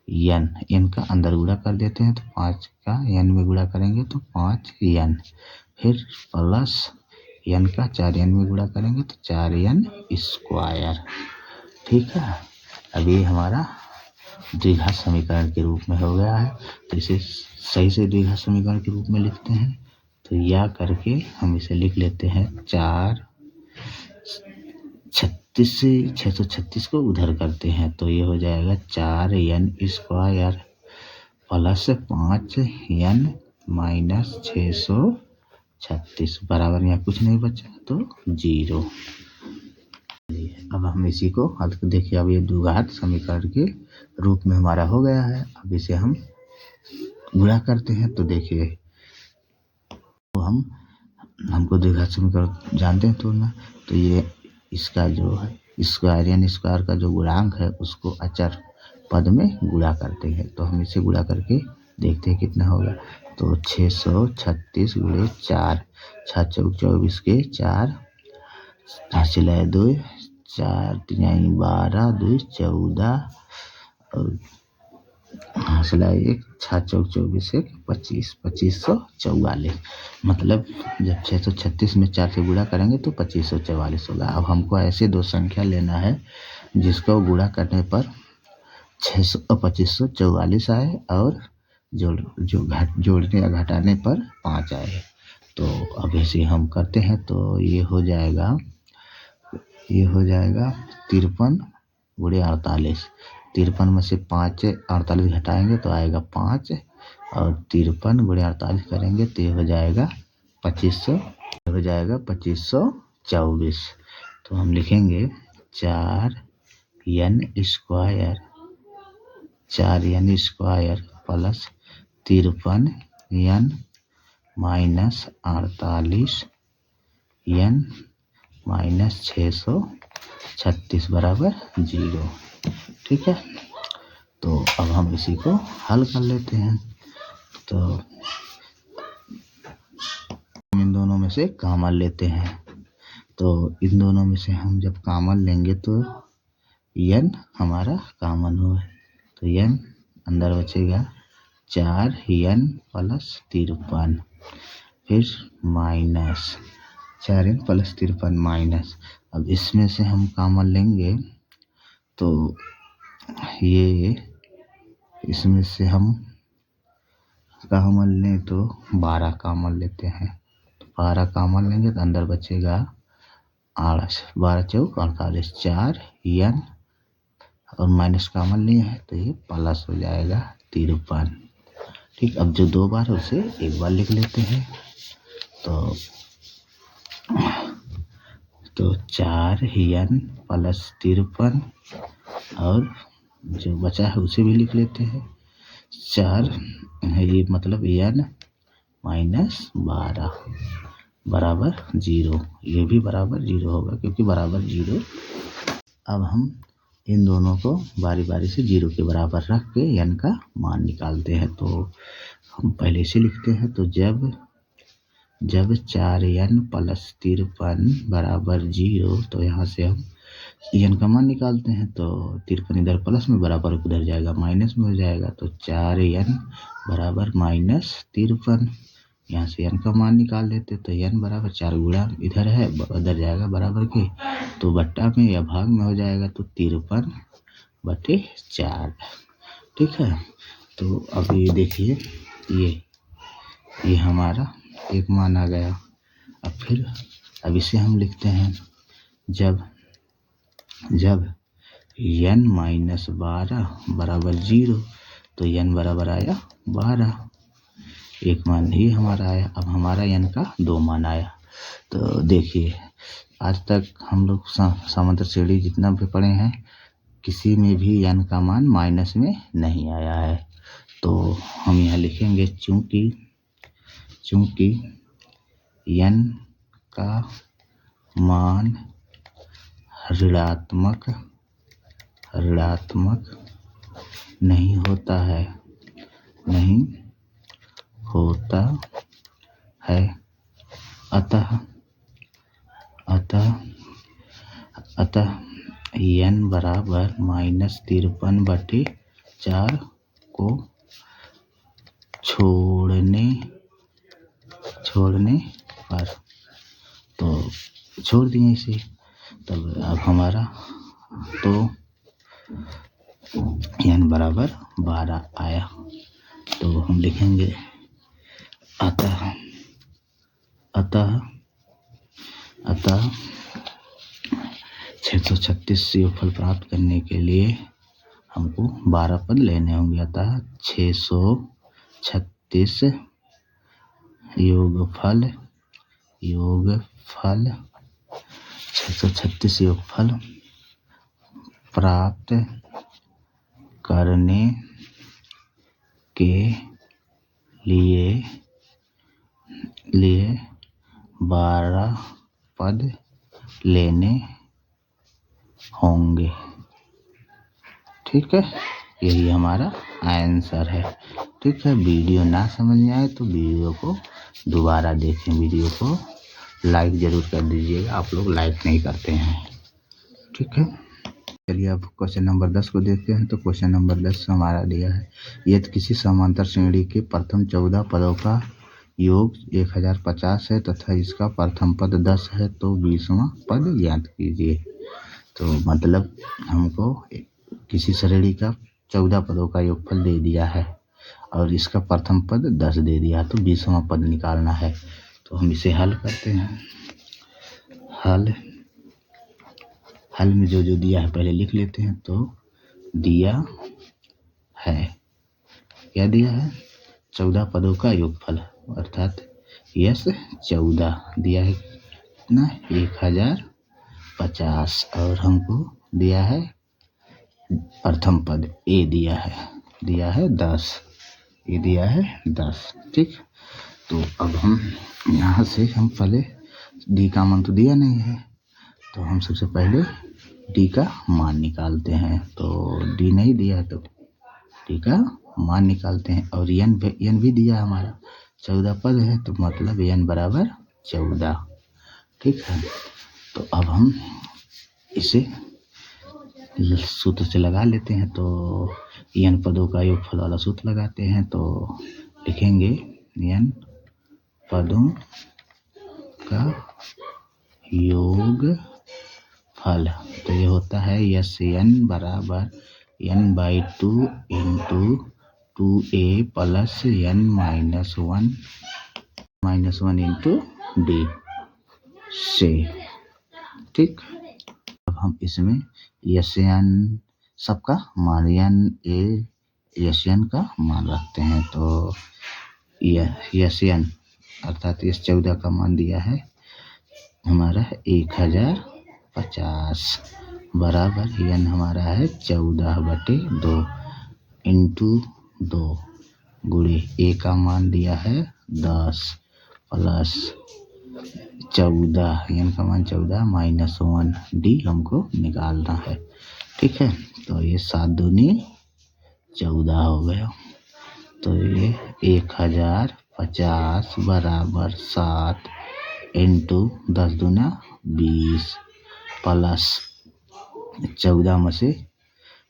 n का अंदर गुणा कर देते हैं तो 5 का n में गुणा करेंगे तो 5n, फिर प्लस n का 4n में गुणा करेंगे तो 4n स्क्वायर। ठीक है, अब ये हमारा द्विघात समीकरण के रूप में हो गया है। तो इसे सही से द्विघात समीकरण के रूप में लिखते हैं तो या करके हम इसे लिख लेते हैं 436 से 636 को उधर करते हैं तो ये हो जाएगा 4n square plus 5n minus 636 बराबर, यहाँ कुछ नहीं बचा तो 0। अब हम इसी को हल देखिए, अब ये द्विघात समीकरण के रूप में हमारा हो गया है। अब इसे हम गुणा करते हैं तो देखिए तो हमको द्विघात समीकरण जानते हैं तो ना, तो ये इसका जो है स्क्वायर का जो गुणांक है उसको अचर पद में गुणा करते हैं तो हम इसे गुणा करके देखते हैं कितना होगा। तो 636 गुणे 4, 6 चौक 24 के 4, 2 4 3 12 2 14 और 1 6 चौक 24 1 25 2544। मतलब जब 636 में 4 से गुणा करेंगे तो 2544 होगा। अब हमको ऐसे 2 संख्या लेना है जिसको गुणा करने पर 2544 आए और जोड़ने या घटाने पर 5 आए। तो अब ऐसे हम करते हैं तो ये हो जाएगा 53 गुणे 48, 53 में से 5 48 घटाएंगे तो आएगा 5 और 53 गुणे 48 करेंगे तो ये हो जाएगा 2524। तो हम लिखेंगे 4n square plus 53n minus 48n minus 636 बराबर 0। ठीक है, तो अब हम इसी को हल कर लेते हैं तो इन दोनों में से कॉमन लेते हैं तो इन दोनों में से हम जब कॉमन लेंगे तो n हमारा कॉमन हो तो n अंदर बचेगा 4n प्लस 53, फिर माइनस 4n प्लस 53 माइनस, अब इसमें से हम कॉमन लेंगे तो ये इसमें से हम कॉमन लें तो 12 कॉमन लेते हैं तो 12 कॉमन लेंगे तो अंदर बचेगा 12 चौक 48, 4n और माइनस कॉमन लिए है तो ये प्लस हो जाएगा 53। ठीक, अब जो 2 बार है उसे एक बार लिख लेते हैं तो 4n प्लस 53 और जो बचा है उसे भी लिख लेते हैं 4 ये मतलब n माइनस 12 बराबर 0। ये भी बराबर 0 होगा क्योंकि बराबर 0। अब हम इन दोनों को बारी बारी से 0 के बराबर रख के n का मान निकालते हैं। तो हम पहले से लिखते हैं। तो जब 4n प्लस 53 बराबर 0, तो यहाँ से हम n का मान निकालते हैं। तो 53 इधर प्लस में, बराबर उधर जाएगा माइनस में हो जाएगा। तो 4n बराबर -53, यहाँ से n का मान निकाल लेते। तो n बराबर 4 गुणा इधर है, उधर जाएगा बराबर के, तो बट्टा में या भाग में हो जाएगा। तो 53/4, ठीक है। तो अभी देखिए ये हमारा एक मान आ गया। अब इसे हम लिखते हैं। जब n माइनस 12 बराबर 0, तो n बराबर आया 12, एक मान ही हमारा आया। अब हमारा n का 2 मान आया। तो देखिए आज तक हम लोग समांतर श्रेणी जितना भी पढ़े हैं, किसी में भी n का मान माइनस में नहीं आया है। तो हम यहाँ लिखेंगे चूंकि n का मान ऋणात्मक नहीं होता है, अतः n बराबर -53/4 को छोड़ने पर, तो छोड़ दिए इसे। तब अब हमारा तो n बराबर 12 आया। तो हम लिखेंगे अतः 636 से योगफल प्राप्त करने के लिए हमको 12 पद लेने होंगे। अतः 636 योगफल 636 योगफल प्राप्त करने के लिए 12 पद लेने होंगे, ठीक है। यही हमारा आंसर है, ठीक है। वीडियो ना समझ में आए तो वीडियो को दोबारा देखें। वीडियो को लाइक ज़रूर कर दीजिएगा, आप लोग लाइक नहीं करते हैं, ठीक है। चलिए अब क्वेश्चन नंबर 10 को देखते हैं। तो क्वेश्चन नंबर 10 हमारा दिया है, यदि किसी समांतर श्रेणी के प्रथम 14 पदों का योग 1050 है तथा इसका प्रथम पद 10 है, तो 20वां पद ज्ञात कीजिए। तो मतलब हमको किसी श्रेणी का 14 पदों का योगफल दे दिया है और इसका प्रथम पद 10 दे दिया, तो 20वां पद निकालना है। तो हम इसे हल करते हैं। हल में जो दिया है पहले लिख लेते हैं। तो दिया है, क्या दिया है? 14 पदों का योगफल, अर्थात यस 14 दिया है कितना? 1050। और हमको दिया है प्रथम पद ए दिया है 10, ये दिया है 10, ठीक। तो अब हम यहाँ से हम पहले डी का मान तो दिया नहीं है, तो हम सबसे पहले डी का मान निकालते हैं। तो डी नहीं दिया है तो डी का मान निकालते हैं। और एन भी दिया है हमारा, 14 पद है, तो मतलब एन बराबर 14, ठीक है। तो अब हम इसे सूत्र से लगा लेते हैं। तो एन पदों का योगफल वाला सूत्र लगाते हैं। तो लिखेंगे एन पदों का योगफल, तो ये होता है यस एन बराबर n/2 into 2a plus n-1 into d से, ठीक। अब हम इसमें यस एन सबका मान यस एन का मान रखते हैं। तो यस एन अर्थात इस 14 का मान दिया है हमारा 1050 बराबर एन हमारा है 14/2 इंटू 2 गुणे ए का मान दिया है 10 प्लस 14 एन का मान 14 माइनस 1 डी हमको निकालना है। ठीक है, तो ये 7 दूनी 14 हो गया। तो ये 1050 बराबर 7 इंटू 10 दूना 20 प्लस 14 में से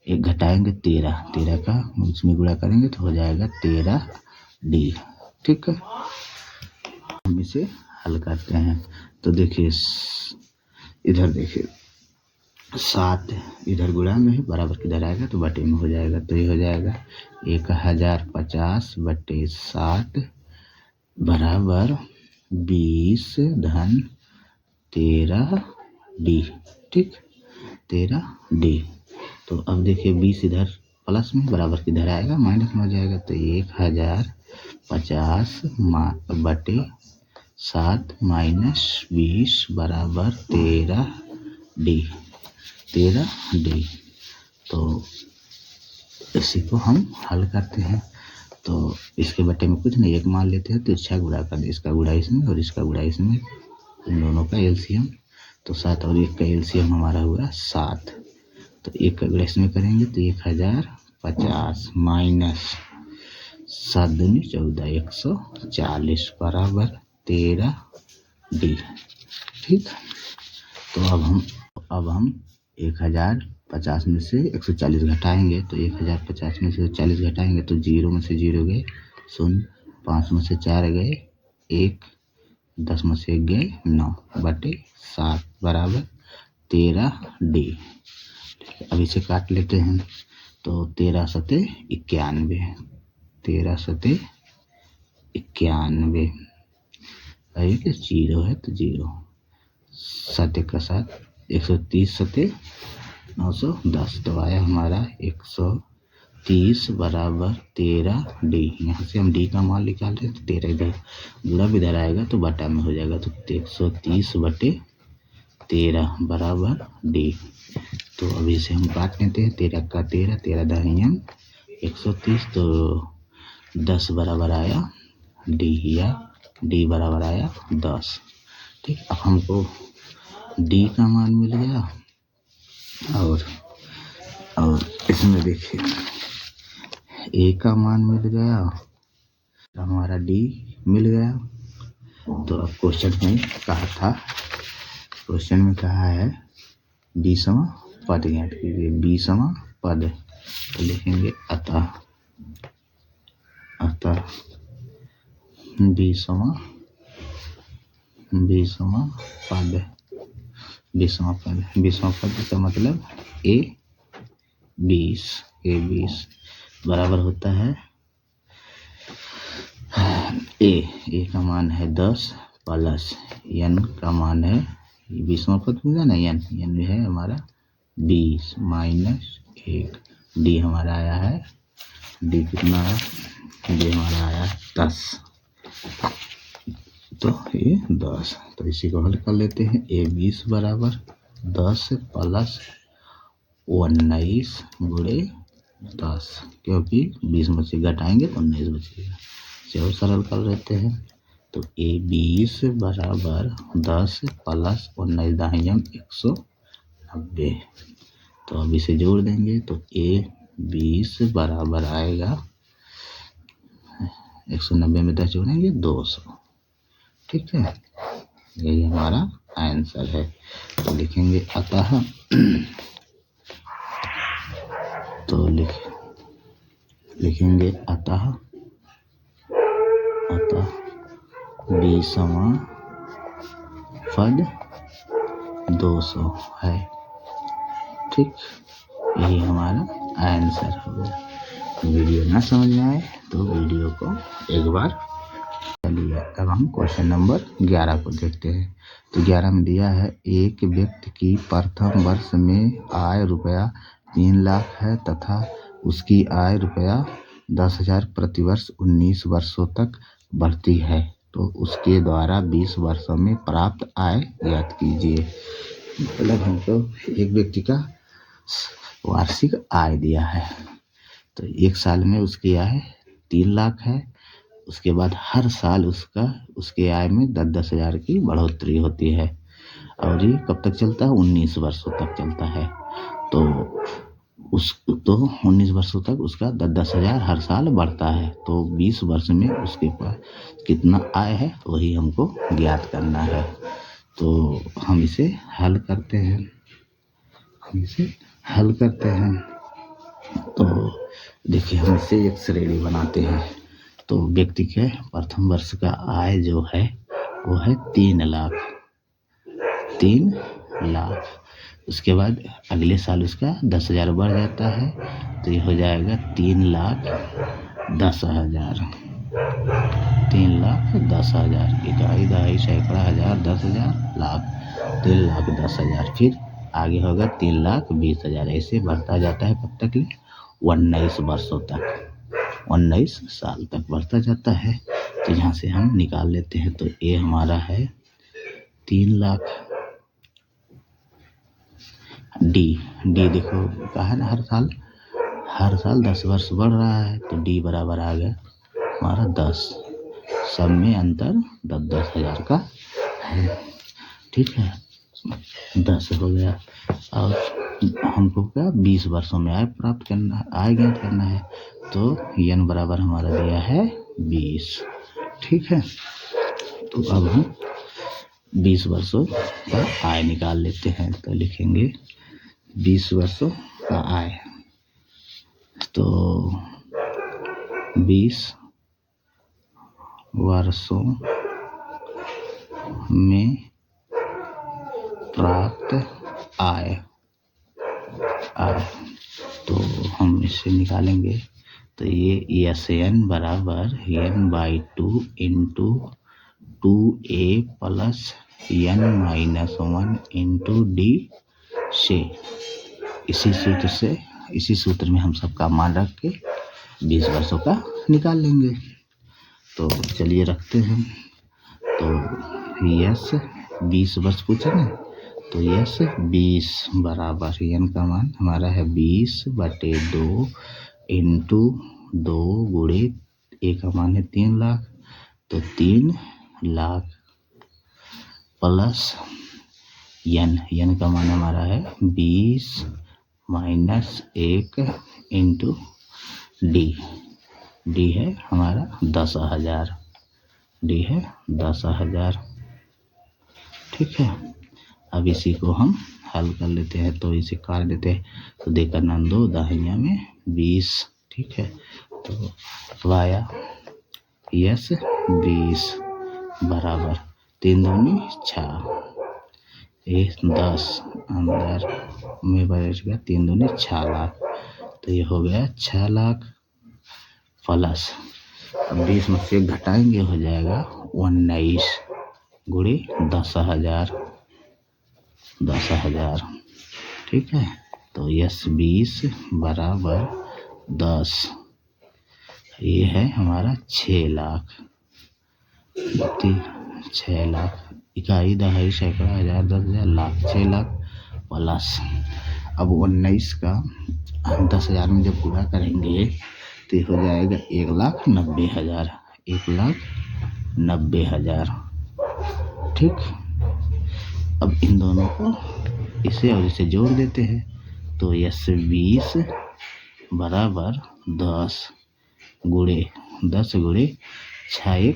एक घटाएंगे 13 का उसमें गुणा करेंगे तो हो जाएगा 13 डी। ठीक है, हम इसे हल करते हैं। तो देखिए इधर देखिए 7 इधर गुणा में है, बराबर किधर आएगा तो बटे में हो जाएगा। तो ये हो जाएगा 1050 बटे 7 बराबर 20 धन 13 डी। ठीक, 13 डी। तो अब देखिए 20 इधर प्लस में, बराबर किधर आएगा माइनस में हो जाएगा। तो 1050 बटे 7 माइनस 20 बराबर 13 डी। तो इसी को हम हल करते हैं। तो इसके बटे में कुछ नहीं, एक मान लेते हैं तो इसका गुणा कर दे, इसका गुणा इसमें और इसका गुणा इसमें, इन दोनों का एलसीएम। तो 7 और 1 का एलसीएम हमारा हुआ 7। तो 1 का गुणा इसमें करेंगे तो 1050 माइनस 7 दूनी 14 140 बराबर 13 डी। ठीक, तो अब हम 1050 में से 140 घटाएंगे। तो 1050 में से 40 घटाएंगे तो 0 में से 0 गए 0, 5 में से 4 गए 1, 10 में से 1 गए 9 बटे 7 बराबर 13 डी। अब इसे काट लेते हैं। तो 13 सते 91, 13 सते 91, एक 0 है तो 0, 7 का 7 130 सते 910। तो आया हमारा 130 बराबर 13 डी। यहाँ से हम डी का मान निकाल रहे हैं तो 13 इधर गुणा भी इधर आएगा तो बटा में हो जाएगा। तो 130 बटे 13 बराबर डी। तो अभी से हम काट लेते हैं। 13 का 13, 13 दहियम 130, तो 10 बराबर आया डी, या डी बराबर आया 10। ठीक, अब हमको डी का मान मिल गया और इसमें देखिए ए का मान मिल गया, हमारा डी मिल गया। तो अब क्वेश्चन में कहा था, क्वेश्चन में कहा है 20वां पद ज्ञात कीजिए। 20वां पद तो लिखेंगे अतः 20वां पद 20वां पद का मतलब ए 20 बराबर होता है ए का मान है 10 प्लस एन का मान है 20वां पद मिला ना, एन है हमारा 20 माइनस 1 डी हमारा आया है, डी कितना है, डी हमारा आया 10। तो ये 10, तो इसी को हल कर लेते हैं। ए 20 बराबर 10 प्लस 19 गुणे 10, क्योंकि 20 में से घटाएंगे तो 19 बचेगा। इसे और सरल कर लेते हैं। तो ए 20 बराबर 10 प्लस 19 दाहियम 190। तो अब इसे जोड़ देंगे तो ए 20 बराबर आएगा 190 में 10 जोड़ेंगे 200। ठीक है, यही हमारा आंसर है। तो लिखेंगे अतः तो लिखेंगे अतः 20वां पद 200 है। ठीक, यही हमारा आंसर होगा। वीडियो ना समझ में आए तो वीडियो को एक बार चलिए। अब हम क्वेश्चन नंबर 11 को देखते हैं। तो 11 में दिया है एक व्यक्ति की प्रथम वर्ष में आय रुपया 3 लाख है तथा उसकी आय रुपया 10,000 प्रतिवर्ष 19 वर्षों तक बढ़ती है, तो उसके द्वारा 20 वर्षों में प्राप्त आय ज्ञात कीजिए। मतलब हमको एक व्यक्ति का वार्षिक आय दिया है। तो 1 साल में उसकी आय 3 लाख है। उसके बाद हर साल उसके आय में 10-10 हज़ार की बढ़ोतरी होती है और ये कब तक चलता है? 19 वर्षों तक चलता है। तो 19 वर्षों तक उसका 10-10 हज़ार हर साल बढ़ता है। तो 20 वर्ष में उसके पास कितना आय है वही हमको ज्ञात करना है। तो हम इसे हल करते हैं। तो देखिए हम इसे एक श्रेणी बनाते हैं। तो व्यक्ति के प्रथम वर्ष का आय जो है वो है 3 लाख। उसके बाद अगले साल उसका 10 हज़ार बढ़ जाता है तो ये हो जाएगा 3,10,000। 3,10,000 इकाई, दहाई, सैकड़ा, हज़ार, 10,000, लाख। 3,10,000 फिर आगे होगा 3,20,000। ऐसे बढ़ता जाता है कब तक? 19 वर्षों तक, 19 साल तक बढ़ता जाता है। तो यहाँ से हम निकाल लेते हैं। तो ये हमारा है 3 लाख। डी देखो कहा है ना, हर साल 10 वर्ष बढ़ रहा है तो डी बराबर आ गया हमारा 10। सब में अंतर 10-10 हज़ार का है। ठीक है, 10 हो गया और हमको क्या 20 वर्षों में आय प्राप्त करना है, आय ज्ञात करना है। तो n बराबर हमारा दिया है 20। ठीक है, तो अब हम 20 वर्षों का आय निकाल लेते हैं। तो लिखेंगे 20 वर्षों का आय। तो 20 वर्षों में प्राप्त आय। तो हम इसे निकालेंगे। तो ये SN बराबर n/2 into 2A plus n-1 into D से इसी सूत्र में हम सबका मान रख के 20 वर्षों का निकाल लेंगे। तो चलिए रखते हैं। तो यस 20 वर्ष पूछे ना, तो यस 20 बराबर n का मान हमारा है 20/2 इंटू 2 गुणे ए का मान है 3 लाख। तो 3 लाख प्लस n का मान हमारा है 20 माइनस 1 इंटू डी है हमारा 10,000। डी है 10,000। ठीक है, अब इसी को हम हल कर लेते हैं। तो इसे काट देते हैं। तो देखा नंदो दाहिया में 20। ठीक है, तो आया यस 20 बराबर 3 दूनी 6, 10 अंदर में बैठ गया 3 दूनी 6 लाख। तो ये हो गया 6 लाख प्लस 20 में से घटाएंगे हो जाएगा 19 गुणे 10,000। ठीक है, तो यस 20 बराबर 10। ये है हमारा 6 लाख। 6 लाख इकाई, दहाई, सैकड़ा, हज़ार, 10,000, लाख। 6 लाख प्लस अब 19 का हम 10,000 में जब पूरा करेंगे तो हो जाएगा 1,90,000। 1,90,000। ठीक, अब इन दोनों को इसे और इसे जोड़ देते हैं। तो यस 20 बराबर 10 गुणे 6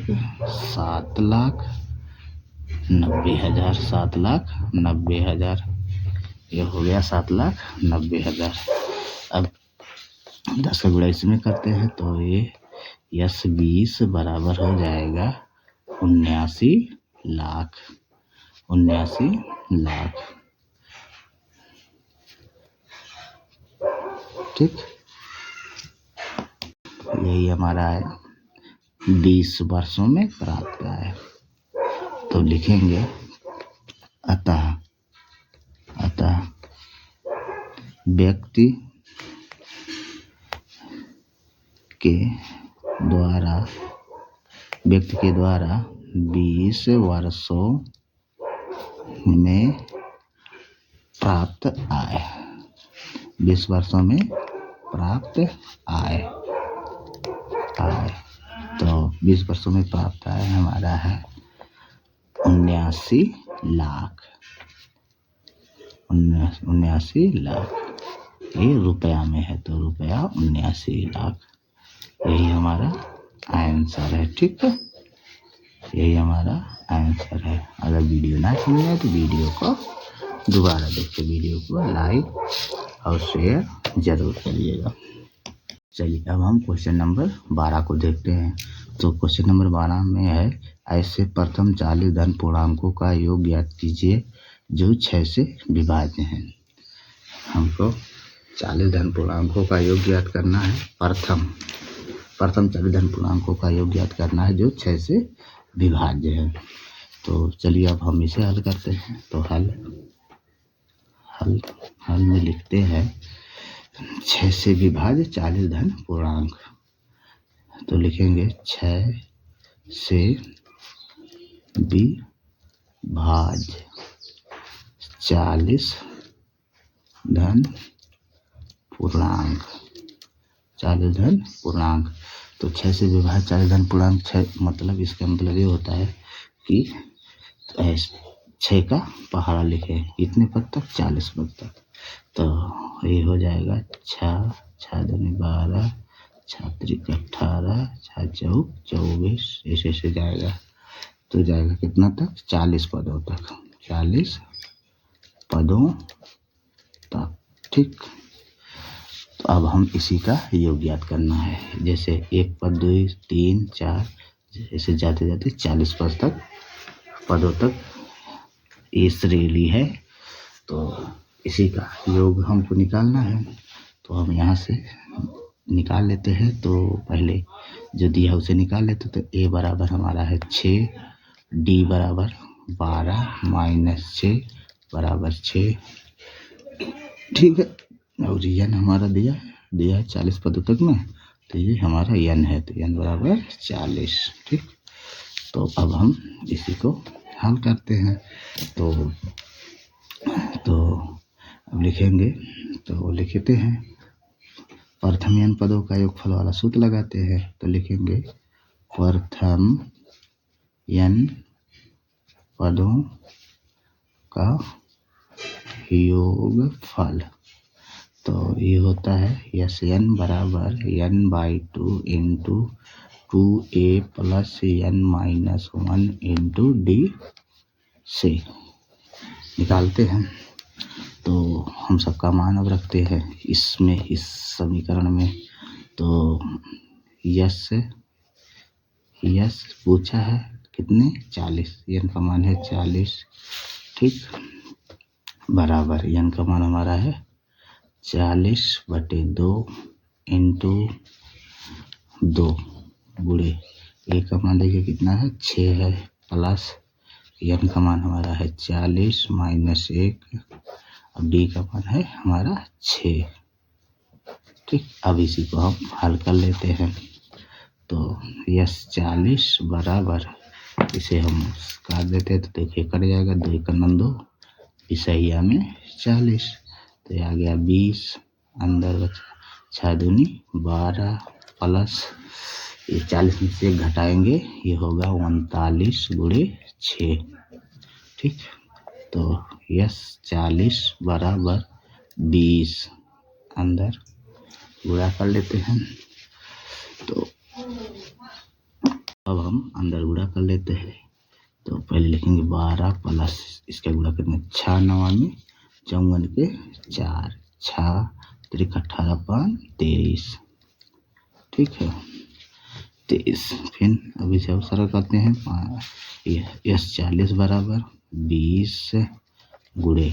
7,90,000। 7,90,000 ये हो गया 7,90,000। अब 10 का गुणा इसमें करते हैं तो ये यस 20 बराबर हो जाएगा 79 लाख। 79 लाख। ठीक, यही हमारा है 20 वर्षों में प्राप्त आय। तो लिखेंगे अतः व्यक्ति के द्वारा 20 वर्षों में प्राप्त आय। 20 वर्षों में प्राप्त आय तो 20 वर्षों में प्राप्त आय हमारा है 79 लाख। 79 लाख, ये रुपया में है तो रुपया 79 लाख, यही हमारा आंसर है। ठीक है, यही हमारा आंसर है। अगर वीडियो ना समझ आए तो वीडियो को दोबारा देखिए, वीडियो को लाइक और शेयर जरूर करिएगा। चलिए अब हम क्वेश्चन नंबर 12 को देखते हैं। तो क्वेश्चन नंबर 12 में है, ऐसे प्रथम 40 धन पूर्णांकों का योग ज्ञात कीजिए जो 6 से विभाज्य हैं। हमको 40 धन पूर्णांकों का योग ज्ञात करना है। प्रथम 40 धन पूर्णांकों का योग ज्ञात करना है जो 6 से विभाज्य है। तो चलिए अब हम इसे हल करते हैं। तो हल में लिखते हैं 6 से विभाज्य 40 धन पूर्णांक। तो लिखेंगे 6 से विभाज्य 40 धन पूर्णांक। 40 धन पूर्णांक तो 6 से विभाज्य 40 धन पूर्णांक 6, मतलब इसका मतलब ये होता है कि 6 का पहाड़ा लिखे इतने पद तक 40 पद तक। तो ये हो जाएगा 6 दूनी 12, 6 त्रिक 18, 6 चौक 24, ऐसे जाएगा। तो जाएगा कितना तक? 40 पदों तक, 40 पदों तक। ठीक, तो अब हम इसी का योग ज्ञात करना है। जैसे 1 पद 2 3 4 ऐसे जाते जाते 40 पद तक पदों तक ये श्रेणी है। तो इसी का योग हमको निकालना है। तो हम यहाँ से निकाल लेते हैं। तो पहले जो दिया है उसे निकाल लेते। तो a बराबर हमारा है 6, d बराबर 12 माइनस 6 बराबर 6। ठीक है, और n हमारा दिया है 40 पदों तक में, तो ये हमारा n है। तो n बराबर 40। ठीक, तो अब हम इसी को हल करते हैं। तो अब लिखेंगे, तो लिखते हैं प्रथम n पदों का योगफल वाला सूत्र लगाते हैं। तो लिखेंगे प्रथम n पदों का योगफल। तो ये होता है Sn बराबर n/2 into 2a plus n-1 into d से निकालते हैं। तो हम सबका मान अब रखते हैं इसमें, इस समीकरण में। तो यस पूछा है कितने? 40, n का मान है 40। ठीक, बराबर n का मान हमारा है 40/2 इंटू 2 गुणे a का मान देखिए कितना है 6 है, प्लस n का मान हमारा है 40 माइनस 1, अब d का मान है हमारा 6। ठीक, अब इसी को हम हल कर लेते हैं। तो यस 40 बराबर, इसे हम काट देते हैं। तो देखिए कट जाएगा, 2 × 2 इसहिया में 40। तो ये आ गया 20, अंदर बचा 6 दूनी 12 प्लस ये 40 में से घटाएंगे, ये होगा 39 गुणे 6। ठीक, तो यस 40 बराबर 20, अंदर गुणा कर लेते हैं। तो अब हम अंदर गुणा कर लेते हैं। तो पहले लिखेंगे 12 प्लस इसका गुणा करेंगे 6 9 54 के 4, 6 त्रिक 18 5 23। ठीक है, 23। फिर अभी से सरल करते हैं। यस 40 बराबर 20 गुणे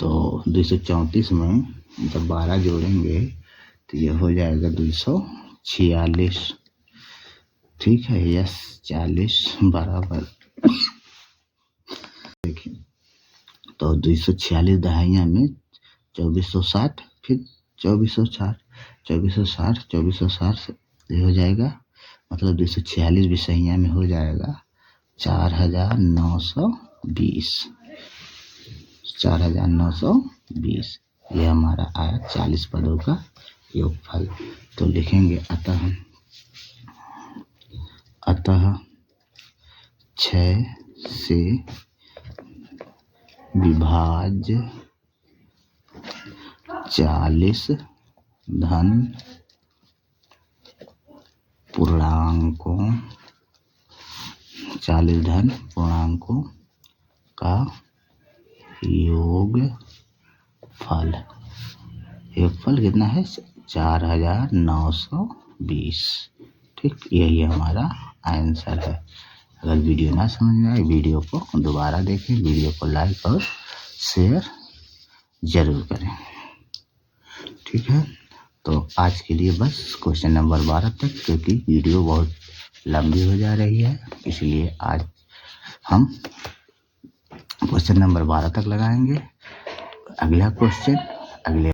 तो 234 में जब 12 जोड़ेंगे तो ये हो जाएगा 246। ठीक है, यस 40 बराबर देखिए, तो 246 दहाइयाँ में 2460, फिर 2460 ये हो जाएगा, मतलब 246 भी सहिया में हो जाएगा 4920। ये हमारा आया 40 पदों का योगफल। तो लिखेंगे अतः 6 से विभाज्य 40 धन पूर्णांकों का योगफल कितना है? 4920। ठीक, यही हमारा आंसर है। अगर वीडियो ना समझ में आए, वीडियो को दोबारा देखें, वीडियो को लाइक और शेयर जरूर करें। ठीक है, तो आज के लिए बस क्वेश्चन नंबर 12 तक, क्योंकि वीडियो बहुत लंबी हो जा रही है, इसलिए आज हम क्वेश्चन नंबर 12 तक लगाएंगे। अगला क्वेश्चन अगले